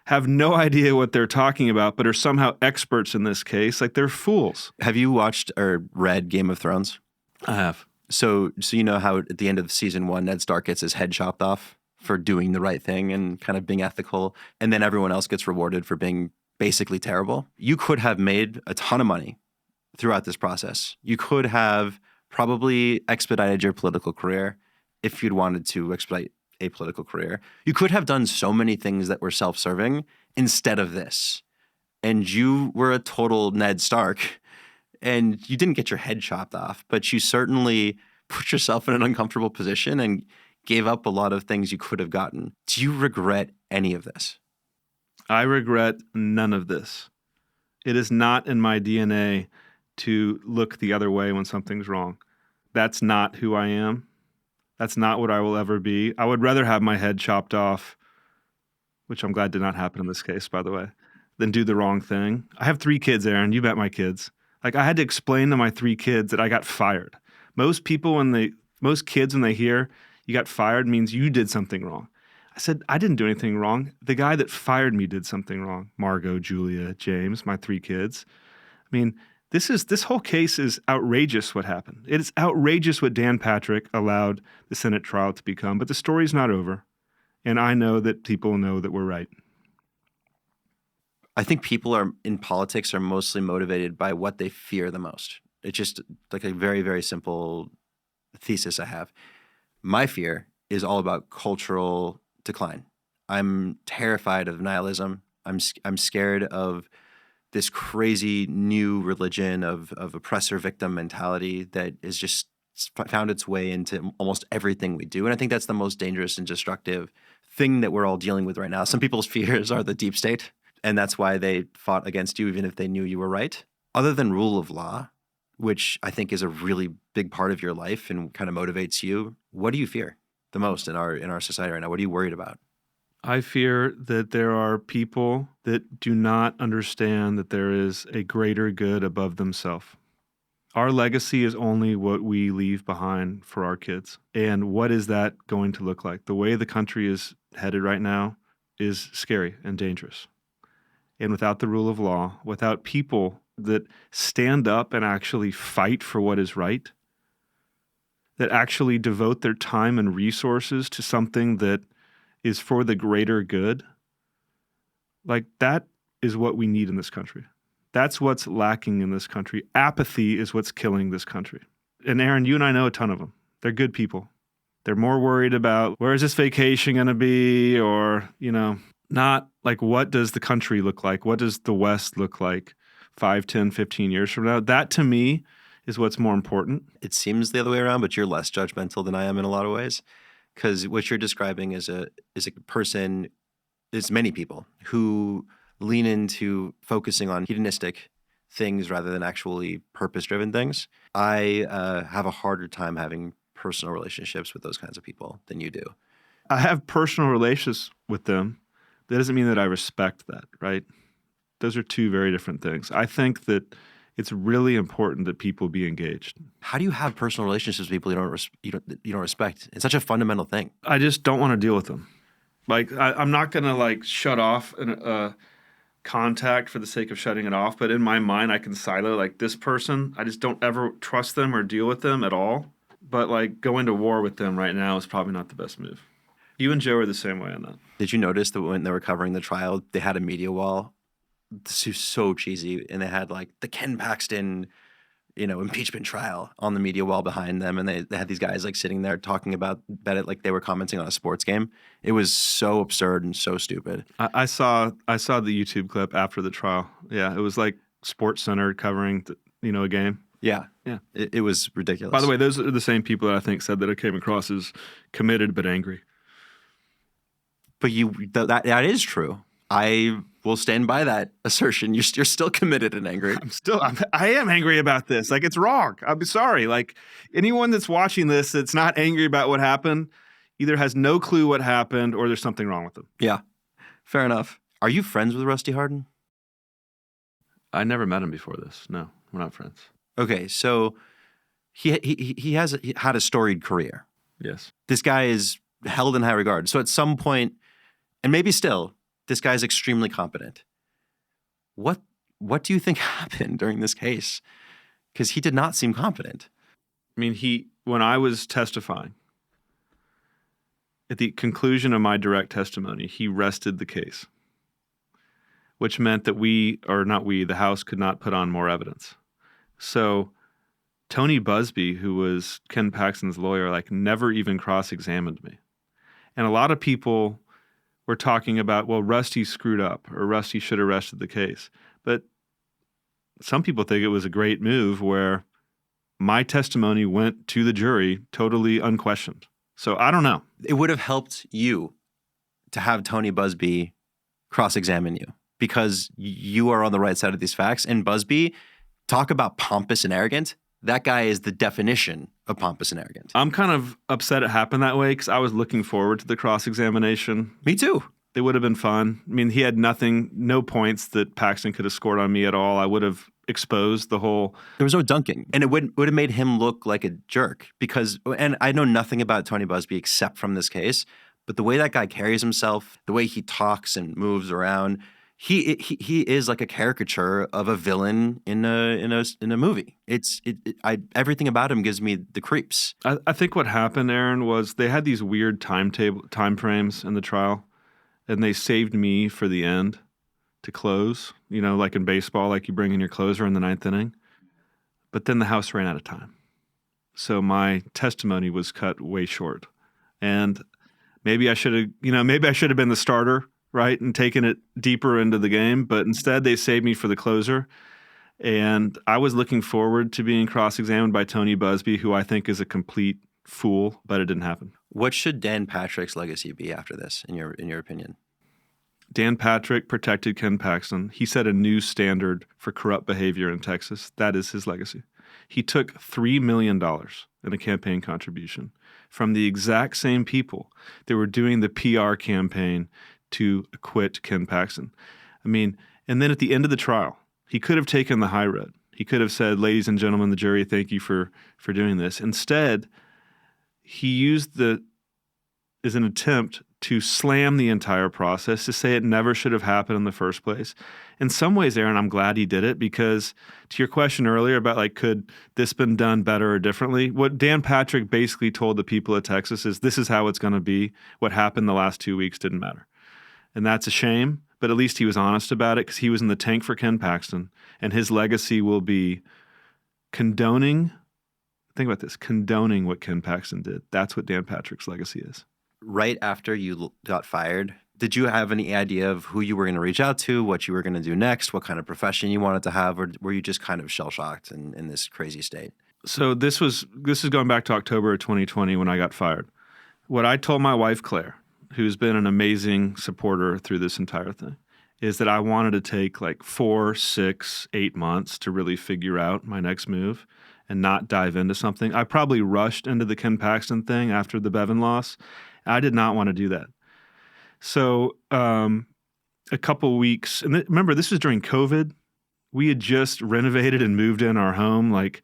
have no idea what they're talking about, but are somehow experts in this case. Like they're fools. Have you watched or read Game of Thrones? I have. So you know how at the end of season 1, Ned Stark gets his head chopped off for doing the right thing and kind of being ethical, and then everyone else gets rewarded for being basically terrible. You could have made a ton of money throughout this process. You could have probably expedited your political career if you'd wanted to expedite a political career. You could have done so many things that were self-serving instead of this. And you were a total Ned Stark, and you didn't get your head chopped off, but you certainly put yourself in an uncomfortable position and gave up a lot of things you could have gotten. Do you regret any of this? I regret none of this. It is not in my DNA to look the other way when something's wrong. That's not who I am. That's not what I will ever be. I would rather have my head chopped off, which I'm glad did not happen in this case, by the way, than do the wrong thing. I have 3 kids, Aaron. You met my kids. Like I had to explain to my 3 kids that I got fired. Most kids, when they hear you got fired, means you did something wrong. I said, I didn't do anything wrong. The guy that fired me did something wrong. Margot, Julia, James, my 3 kids. I mean, this whole case is outrageous what happened. It is outrageous what Dan Patrick allowed the Senate trial to become, but the story's not over. And I know that people know that we're right. I think people in politics are mostly motivated by what they fear the most. It's just like a very, very simple thesis I have. My fear is all about cultural decline. I'm terrified of nihilism. I'm scared of this crazy new religion of oppressor-victim mentality that is just found its way into almost everything we do. And I think that's the most dangerous and destructive thing that we're all dealing with right now. Some people's fears are the deep state. and that's why they fought against you even if they knew you were right. Other than rule of law, which I think is a really big part of your life and kind of motivates you, what do you fear the most in our society right now? What are you worried about? I fear that there are people that do not understand that there is a greater good above themselves. Our legacy is only what we leave behind for our kids. And what is that going to look like? The way the country is headed right now is scary and dangerous. And without the rule of law, without people that stand up and actually fight for what is right, that actually devote their time and resources to something that is for the greater good, like that is what we need in this country. That's what's lacking in this country. Apathy is what's killing this country. And Aaron, you and I know a ton of them. They're good people. They're more worried about where is this vacation going to be, or, not like what does the country look like? What does the West look like 5, 10, 15 years from now? That to me is what's more important. It seems the other way around, but you're less judgmental than I am in a lot of ways. Because what you're describing is a person, is many people who lean into focusing on hedonistic things rather than actually purpose-driven things. I have a harder time having personal relationships with those kinds of people than you do. I have personal relations with them. That doesn't mean that I respect that, right? Those are two very different things. I think that it's really important that people be engaged. How do you have personal relationships with people you don't respect? It's such a fundamental thing. I just don't want to deal with them. Like I'm not going to shut off contact for the sake of shutting it off, but in my mind I can silo this person. I just don't ever trust them or deal with them at all. But going to war with them right now is probably not the best move. You and Joe are the same way on that. Did you notice that when they were covering the trial, they had a media wall? This is so cheesy. And they had the Ken Paxton, impeachment trial on the media wall behind them. And they had these guys sitting there talking about it like they were commenting on a sports game. It was so absurd and so stupid. I saw the YouTube clip after the trial. Yeah, it was Sports Center covering, a game. Yeah. Yeah. It was ridiculous. By the way, those are the same people that I think said that it came across as committed but angry. But that is true. I will stand by that assertion. You're still committed and angry. I am angry about this. It's wrong. I'm sorry. Anyone that's watching this that's not angry about what happened either has no clue what happened or there's something wrong with them. Yeah. Fair enough. Are you friends with Rusty Hardin? I never met him before this. No, we're not friends. Okay, so he has had a storied career. Yes. This guy is held in high regard. So at some point, and maybe still, this guy's extremely competent. What do you think happened during this case? Because he did not seem competent. I mean, when I was testifying, at the conclusion of my direct testimony, he rested the case, which meant that the House could not put on more evidence. So Tony Busby, who was Ken Paxton's lawyer, never even cross-examined me. And a lot of people were talking about, well, Rusty screwed up or Rusty should have rested the case. But some people think it was a great move where my testimony went to the jury totally unquestioned. So I don't know. It would have helped you to have Tony Busby cross-examine you because you are on the right side of these facts. And Busby, talk about pompous and arrogant. That guy is the definition of pompous and arrogant. I'm kind of upset it happened that way because I was looking forward to the cross-examination. Me too. It would have been fun. I mean, he had no points that Paxton could have scored on me at all. I would have exposed the whole... There was no dunking. And it would have made him look like a jerk because, and I know nothing about Tony Busby except from this case, but the way that guy carries himself, the way he talks and moves around, he is like a caricature of a villain in a movie. Everything about him gives me the creeps. I think what happened, Aaron, was they had these weird time frames in the trial, and they saved me for the end to close. Like in baseball, you bring in your closer in the 9th inning. But then the House ran out of time, so my testimony was cut way short. And maybe I should have been the starter, right, and taken it deeper into the game. But instead, they saved me for the closer. And I was looking forward to being cross-examined by Tony Busby, who I think is a complete fool, but it didn't happen. What should Dan Patrick's legacy be after this, in your opinion? Dan Patrick protected Ken Paxton. He set a new standard for corrupt behavior in Texas. That is his legacy. He took $3 million in a campaign contribution from the exact same people that were doing the PR campaign to acquit Ken Paxton. I mean, and then at the end of the trial, he could have taken the high road. He could have said, ladies and gentlemen, the jury, thank you for doing this. Instead, he used as an attempt to slam the entire process, to say it never should have happened in the first place. In some ways, Aaron, I'm glad he did it because to your question earlier about like, could this been done better or differently? What Dan Patrick basically told the people of Texas is this is how it's going to be. What happened the last 2 weeks didn't matter. And that's a shame, but at least he was honest about it because he was in the tank for Ken Paxton. And his legacy will be condoning, think about this, condoning what Ken Paxton did. That's what Dan Patrick's legacy is. Right after you got fired, did you have any idea of who you were going to reach out to, what you were going to do next, what kind of profession you wanted to have, or were you just kind of shell-shocked in this crazy state? So this is going back to October of 2020 when I got fired. What I told my wife, Claire, who's been an amazing supporter through this entire thing, is that I wanted to take like 4, 6, 8 months to really figure out my next move and not dive into something. I probably rushed into the Ken Paxton thing after the Bevin loss. I did not want to do that. So a couple weeks, and remember, this was during COVID. We had just renovated and moved in our home. Like,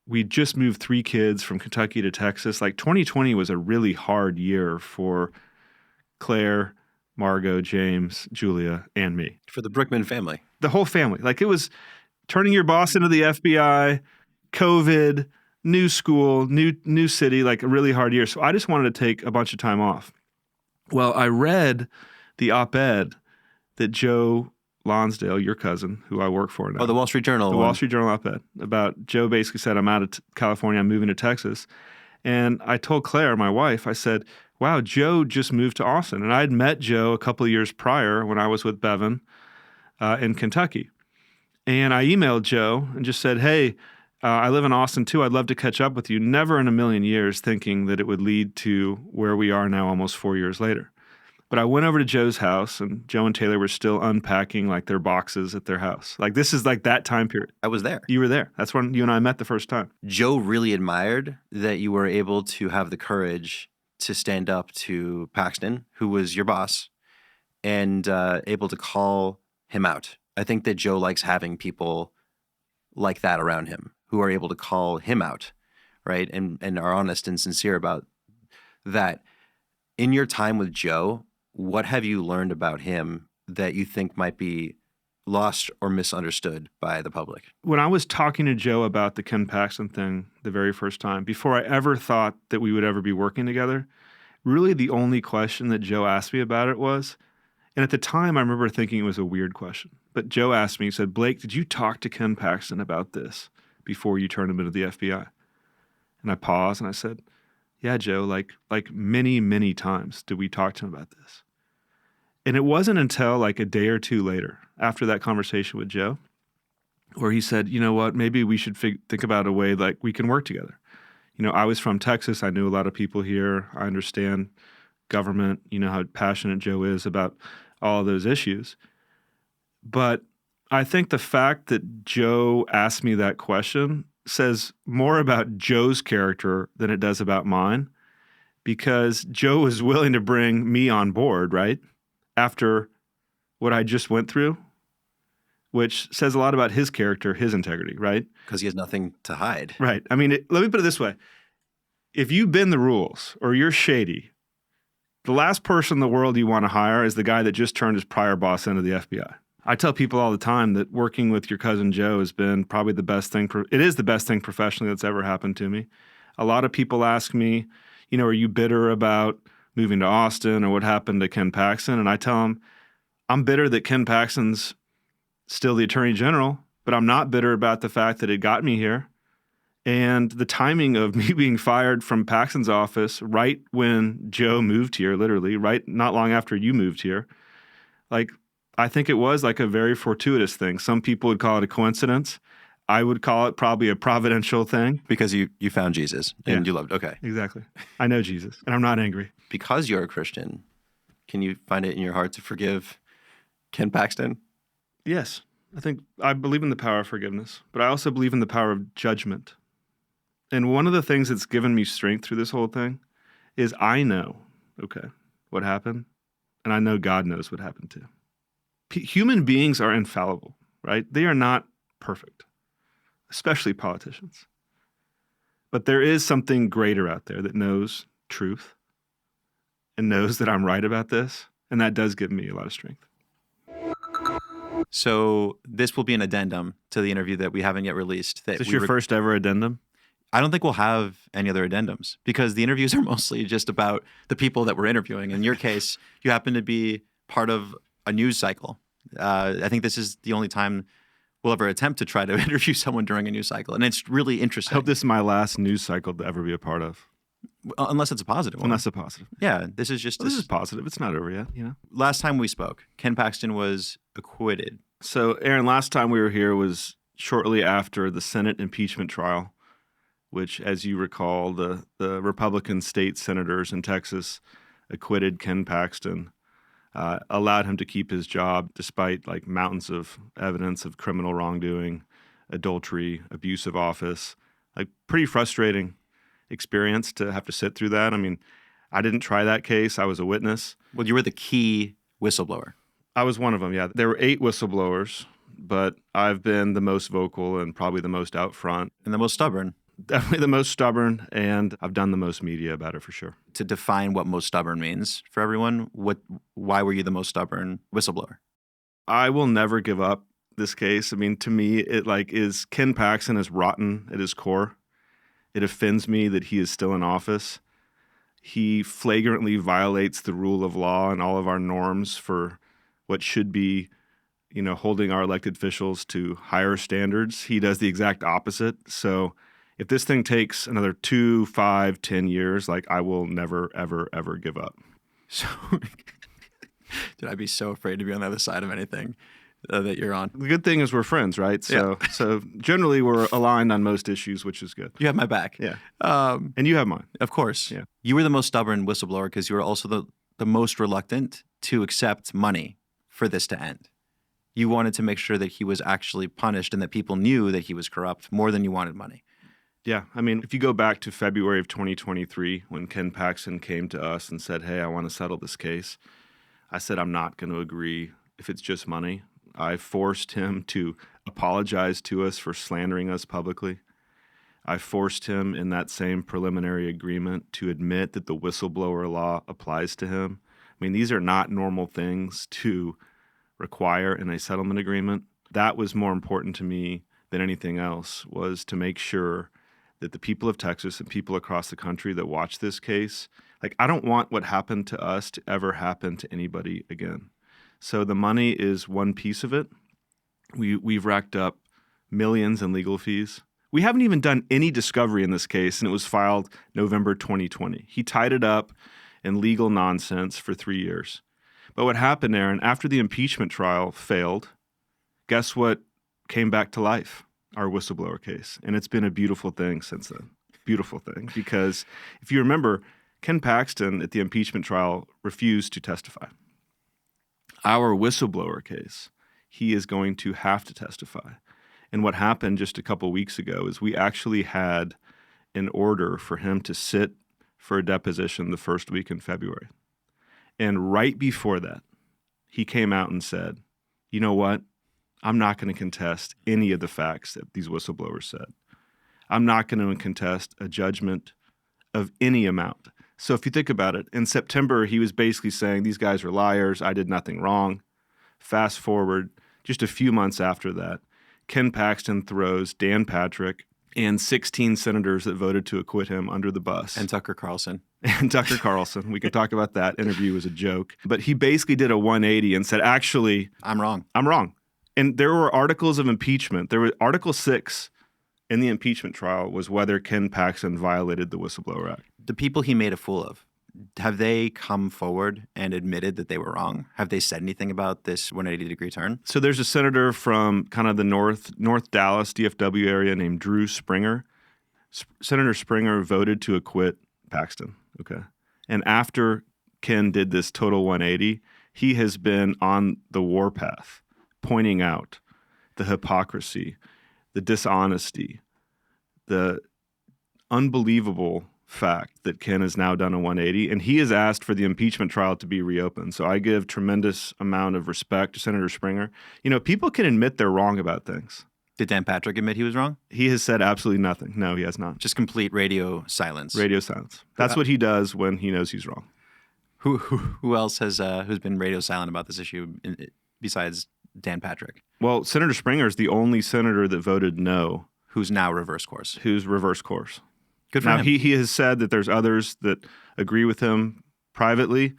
we just moved 3 kids from Kentucky to Texas. Like, 2020 was a really hard year for Claire, Margot, James, Julia, and me. For the Brickman family. The whole family. Like, it was turning your boss into the FBI, COVID, new school, new city, like a really hard year. So I just wanted to take a bunch of time off. Well, I read the op-ed that Joe Lonsdale, your cousin, who I work for now. Oh, the Wall Street Journal. The Wall Street Journal op-ed about Joe basically said, I'm out of California, I'm moving to Texas. And I told Claire, my wife, I said, wow, Joe just moved to Austin. And I had met Joe a couple of years prior when I was with Bevin in Kentucky. And I emailed Joe and just said, hey, I live in Austin too. I'd love to catch up with you. Never in a million years thinking that it would lead to where we are now almost 4 years later. But I went over to Joe's house and Joe and Taylor were still unpacking like their boxes at their house. Like this is like that time period. I was there. You were there. That's when you and I met the first time. Joe really admired that you were able to have the courage to stand up to Paxton, who was your boss, and able to call him out. I think that Joe likes having people like that around him who are able to call him out, right? And are honest and sincere about that. In your time with Joe, what have you learned about him that you think might be lost or misunderstood by the public? When I was talking to Joe about the Ken Paxton thing the very first time, before I ever thought that we would ever be working together, really the only question that Joe asked me about it was, and at the time I remember thinking it was a weird question, but Joe asked me, he said, Blake, did you talk to Ken Paxton about this before you turned him into the FBI? And I paused and I said, yeah, Joe, like many, many times did we talk to him about this. And it wasn't until like a day or two later, after that conversation with Joe, where he said, you know what, maybe we should think about a way like we can work together. You know, I was from Texas. I knew a lot of people here. I understand government, you know how passionate Joe is about all of those issues. But I think the fact that Joe asked me that question says more about Joe's character than it does about mine, because Joe was willing to bring me on board, right? After what I just went through, which says a lot about his character, his integrity, right? Because he has nothing to hide. Right. I mean, let me put it this way. If you bend the rules or you're shady, the last person in the world you want to hire is the guy that just turned his prior boss into the FBI. I tell people all the time that working with your cousin Joe has been probably the best thing. It is the best thing professionally that's ever happened to me. A lot of people ask me, you know, are you bitter about moving to Austin or what happened to Ken Paxton? And I tell them, I'm bitter that Ken Paxton's still the Attorney General, but I'm not bitter about the fact that it got me here. And the timing of me being fired from Paxton's office right when Joe moved here, literally, right not long after you moved here, like, I think it was like a very fortuitous thing. Some people would call it a coincidence. I would call it probably a providential thing. Because you found Jesus and you loved, okay. Exactly. I know Jesus and I'm not angry. Because you're a Christian, can you find it in your heart to forgive Ken Paxton? Yes. I believe in the power of forgiveness, but I also believe in the power of judgment. And one of the things that's given me strength through this whole thing is I know, okay, what happened, and I know God knows what happened too. Human beings are infallible, right? They are not perfect, especially politicians. But there is something greater out there that knows truth and knows that I'm right about this, and that does give me a lot of strength. So this will be an addendum to the interview that we haven't yet released. Is this your first ever addendum? I don't think we'll have any other addendums because the interviews are mostly just about the people that we're interviewing. In your case, you happen to be part of a news cycle. I think this is the only time we'll ever attempt to try to interview someone during a news cycle. And it's really interesting. I hope this is my last news cycle to ever be a part of. Unless it's a positive one. Unless it's a positive. Yeah, this is just... This is positive. It's not over yet, you know? Last time we spoke, Ken Paxton was acquitted. So, Aaron, last time we were here was shortly after the Senate impeachment trial, which, as you recall, the Republican state senators in Texas acquitted Ken Paxton, allowed him to keep his job despite like mountains of evidence of criminal wrongdoing, adultery, abuse of office. Like pretty frustrating experience to have to sit through that. I mean, I didn't try that case. I was a witness. Well, you were the key whistleblower. I was one of them, yeah. There were 8 whistleblowers, but I've been the most vocal and probably the most out front. And the most stubborn. Definitely the most stubborn, and I've done the most media about it for sure. To define what most stubborn means for everyone, why were you the most stubborn whistleblower? I will never give up this case. I mean, to me, it like is Ken Paxton is rotten at his core. It offends me that he is still in office. He flagrantly violates the rule of law and all of our norms for what should be, you know, holding our elected officials to higher standards. He does the exact opposite. So if this thing takes another 2, 5, 10 years, like I will never, ever, ever give up. So, dude, I'd be so afraid to be on the other side of anything that you're on. The good thing is we're friends, right? So, Yeah. So generally we're aligned on most issues, which is good. You have my back. Yeah. And you have mine. Of course. Yeah. You were the most stubborn whistleblower because you were also the most reluctant to accept money for this to end. You wanted to make sure that he was actually punished and that people knew that he was corrupt more than you wanted money. Yeah. I mean, if you go back to February of 2023, when Ken Paxton came to us and said, hey, I want to settle this case, I said, I'm not going to agree if it's just money. I forced him to apologize to us for slandering us publicly. I forced him in that same preliminary agreement to admit that the whistleblower law applies to him. I mean, these are not normal things to require in a settlement agreement. That was more important to me than anything else, was to make sure that the people of Texas and people across the country that watch this case, like, I don't want what happened to us to ever happen to anybody again. So the money is one piece of it. We've racked up millions in legal fees. We haven't even done any discovery in this case, and it was filed November 2020. He tied it up in legal nonsense for 3 years. But what happened, Aaron, after the impeachment trial failed, guess what came back to life? Our whistleblower case. And it's been a beautiful thing since then. Beautiful thing. Because if you remember, Ken Paxton at the impeachment trial refused to testify. Our whistleblower case, he is going to have to testify. And what happened just a couple weeks ago is we actually had an order for him to sit for a deposition the first week in February. And right before that, he came out and said, you know what? I'm not going to contest any of the facts that these whistleblowers said. I'm not going to contest a judgment of any amount. So if you think about it, in September, he was basically saying, these guys are liars. I did nothing wrong. Fast forward, just a few months after that, Ken Paxton throws Dan Patrick and 16 senators that voted to acquit him under the bus. And Tucker Carlson. And Tucker Carlson. We could talk about that. Interview was a joke. But he basically did a 180 and said, actually, I'm wrong. I'm wrong. And there were articles of impeachment. There was Article 6 in the impeachment trial was whether Ken Paxton violated the Whistleblower Act. The people he made a fool of, have they come forward and admitted that they were wrong? Have they said anything about this 180-degree turn? So there's a senator from kind of the North Dallas, DFW area named Drew Springer. Senator Springer voted to acquit Paxton, okay? And after Ken did this total 180, he has been on the warpath, pointing out the hypocrisy, the dishonesty, the unbelievable fact that Ken has now done a 180, and he has asked for the impeachment trial to be reopened. So I give tremendous amount of respect to Senator Springer. You know, people can admit they're wrong about things. Did Dan Patrick admit he was wrong? He has said absolutely nothing. No, he has not. Just complete radio silence. Radio silence. That's what he does when he knows he's wrong. Who else has who's been radio silent about this issue besides Dan Patrick? Well, Senator Springer is the only senator that voted no. Who's now reverse course. Who's reverse course. Good for now, him. He has said that there's others that agree with him privately,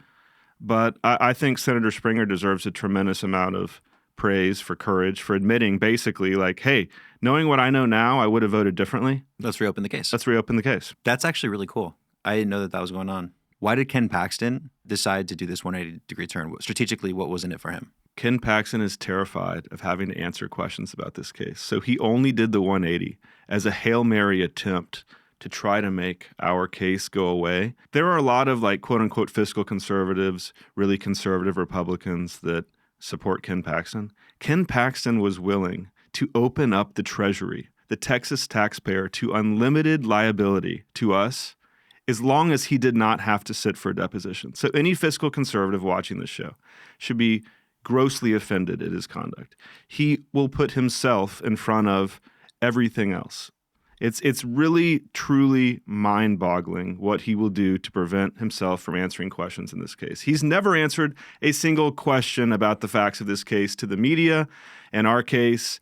but I think Senator Springer deserves a tremendous amount of praise for courage, for admitting basically like, hey, knowing what I know now, I would have voted differently. Let's reopen the case. Let's reopen the case. That's actually really cool. I didn't know that was going on. Why did Ken Paxton decide to do this 180-degree turn? Strategically, what was in it for him? Ken Paxton is terrified of having to answer questions about this case. So he only did the 180 as a Hail Mary attempt to try to make our case go away. There are a lot of like quote unquote fiscal conservatives, really conservative Republicans that support Ken Paxton. Ken Paxton was willing to open up the Treasury, the Texas taxpayer, to unlimited liability to us as long as he did not have to sit for a deposition. So any fiscal conservative watching this show should be grossly offended at his conduct. He will put himself in front of everything else. It's really, truly mind-boggling what he will do to prevent himself from answering questions in this case. He's never answered a single question about the facts of this case to the media. In our case,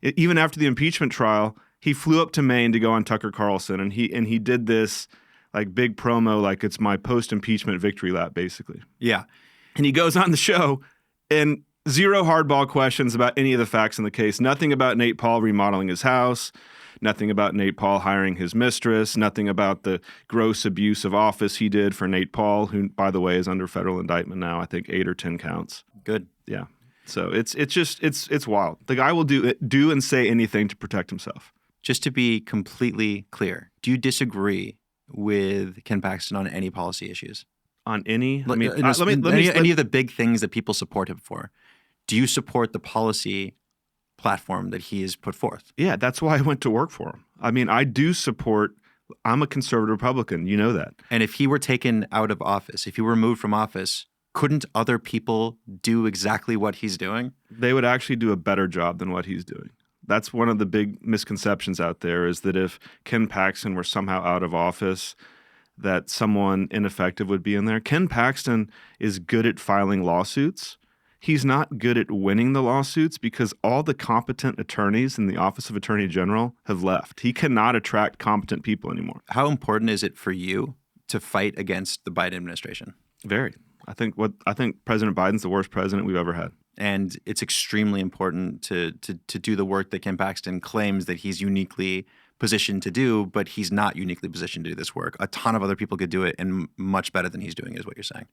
even after the impeachment trial, he flew up to Maine to go on Tucker Carlson, and he did this like big promo, like it's my post-impeachment victory lap, basically. Yeah. And he goes on the show and zero hardball questions about any of the facts in the case. Nothing about Nate Paul remodeling his house. Nothing about Nate Paul hiring his mistress. Nothing about the gross abuse of office he did for Nate Paul, who, by the way, is under federal indictment now. I think 8 or 10 counts. Good. Yeah. So it's wild. The guy will do and say anything to protect himself. Just to be completely clear, do you disagree with Ken Paxton on any policy issues? On any? Any of the big things that people support him for. Do you support the policy platform that he has put forth? Yeah, that's why I went to work for him. I mean, I do support, I'm a conservative Republican, you know that. And if he were taken out of office, if he were removed from office, couldn't other people do exactly what he's doing? They would actually do a better job than what he's doing. That's one of the big misconceptions out there, is that if Ken Paxton were somehow out of office, that someone ineffective would be in there. Ken Paxton is good at filing lawsuits. He's not good at winning the lawsuits because all the competent attorneys in the Office of Attorney General have left. He cannot attract competent people anymore. How important is it for you to fight against the Biden administration? Very. I think President Biden's the worst president we've ever had. And it's extremely important to do the work that Ken Paxton claims that he's uniquely positioned to do, but he's not uniquely positioned to do this work. A ton of other people could do it, and much better than he's doing is what you're saying.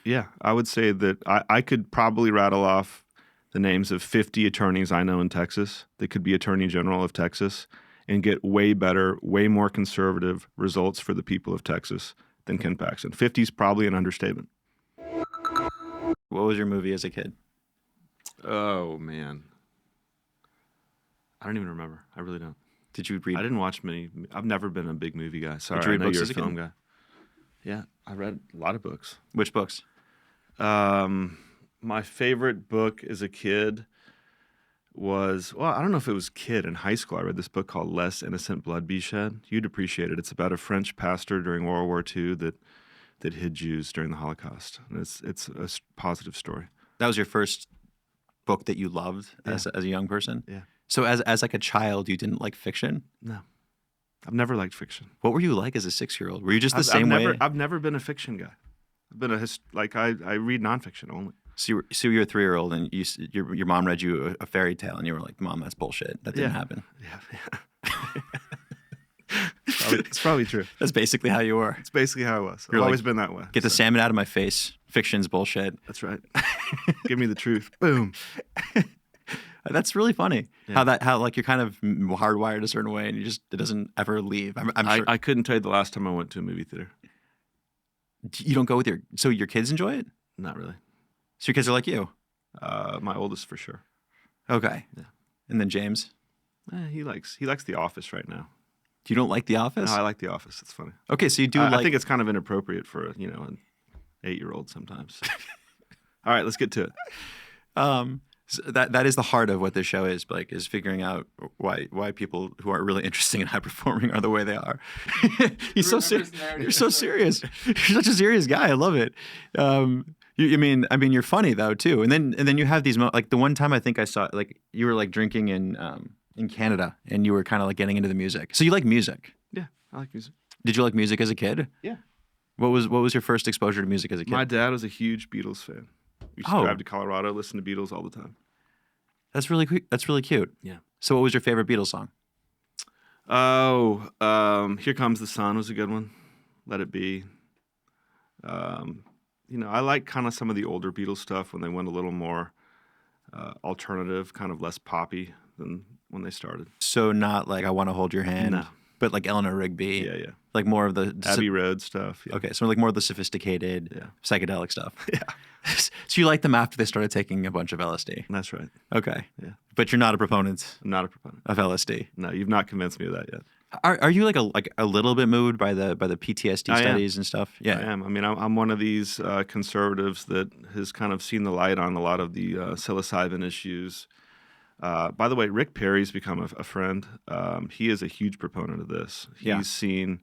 Yeah, I would say that I could probably rattle off the names of 50 attorneys I know in Texas that could be Attorney General of Texas and get way better, way more conservative results for the people of Texas than Ken Paxton. 50 is probably an understatement. What was your movie as a kid? Oh, man. I don't even remember. I really don't. Did you read? I didn't watch many. I've never been a big movie guy. Sorry, Did you read I know books you're as a a kid? film guy. Yeah, I read a lot of books. Which books? My favorite book as a kid was, well, I don't know if it was kid. In high school, I read this book called Lest Innocent Blood Be Shed. You'd appreciate it. It's about a French pastor during World War II that hid Jews during the Holocaust. And it's a positive story. That was your first book that you loved as a young person? Yeah. So as like a child, you didn't like fiction? No. I've never liked fiction. What were you like as a 6-year-old? Were you just the same way? I've never been a fiction guy. I've been I read nonfiction only. So you're a 3-year-old and your mom read you a fairy tale and you were like, Mom, that's bullshit. That didn't happen. Yeah. It's probably true. That's basically how you were. It's basically how I was. You're I've always been that way. Get the salmon out of my face. Fiction's bullshit. That's right. Give me the truth. Boom. That's really funny. Yeah. How like you're kind of hardwired a certain way and it doesn't ever leave. I'm sure. I couldn't tell you the last time I went to a movie theater. You don't go with your kids enjoy it? Not really. So your kids are like you. My oldest for sure. Okay. Yeah. And then James, He likes The Office right now. you don't like The Office? No, I like The Office. It's funny. Okay, so you do I think it's kind of inappropriate for an 8-year-old sometimes. All right, let's get to it. So that is the heart of what this show is, Blake, is figuring out why people who are really interesting and high performing are the way they are. You're so serious. You're so serious. You're such a serious guy. I love it. I mean, you're funny though too. And then you have these like the one time I think I saw like you were like drinking in Canada and you were kind of like getting into the music. So you like music? Yeah, I like music. Did you like music as a kid? Yeah. What was your first exposure to music as a kid? My dad was a huge Beatles fan. We used to drive to Colorado, listen to Beatles all the time. That's really cute. Yeah. So what was your favorite Beatles song? Oh, Here Comes the Sun was a good one. Let It Be. I like kind of some of the older Beatles stuff when they went a little more alternative, kind of less poppy than when they started. So not like I Want to Hold Your Hand, No. but like Eleanor Rigby. Yeah. Like more of the Abbey Road stuff. Yeah. Okay, so like more of the sophisticated, psychedelic stuff. Yeah. So you liked them after they started taking a bunch of LSD. That's right. Okay. Yeah. But you're not a proponent I'm not a proponent of LSD. No, you've not convinced me of that yet. Are you like a little bit moved by the PTSD studies and stuff? Yeah. I am. I mean, I'm one of these conservatives that has kind of seen the light on a lot of the psilocybin issues. By the way, Rick Perry's become a friend. He is a huge proponent of this. He's seen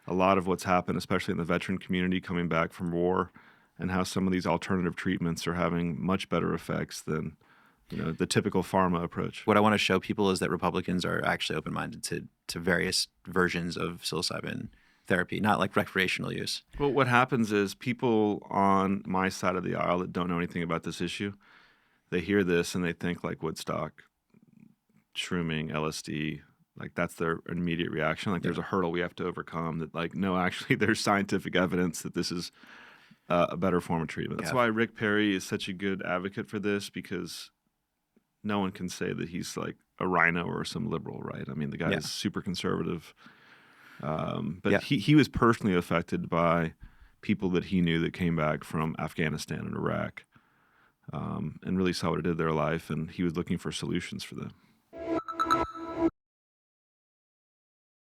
a lot of what's happened, especially in the veteran community coming back from war, and how some of these alternative treatments are having much better effects than the typical pharma approach. What I want to show people is that Republicans are actually open-minded to various versions of psilocybin therapy, not like recreational use. Well, what happens is people on my side of the aisle that don't know anything about this issue, they hear this and they think like Woodstock, shrooming, LSD, like that's their immediate reaction. Like there's a hurdle we have to overcome that like, no, actually there's scientific evidence that this is a better form of treatment. That's why Rick Perry is such a good advocate for this, because no one can say that he's like a RINO or some liberal, right? I mean, the guy is super conservative. But he was personally affected by people that he knew that came back from Afghanistan and Iraq, and really saw what it did to their life, and he was looking for solutions for them.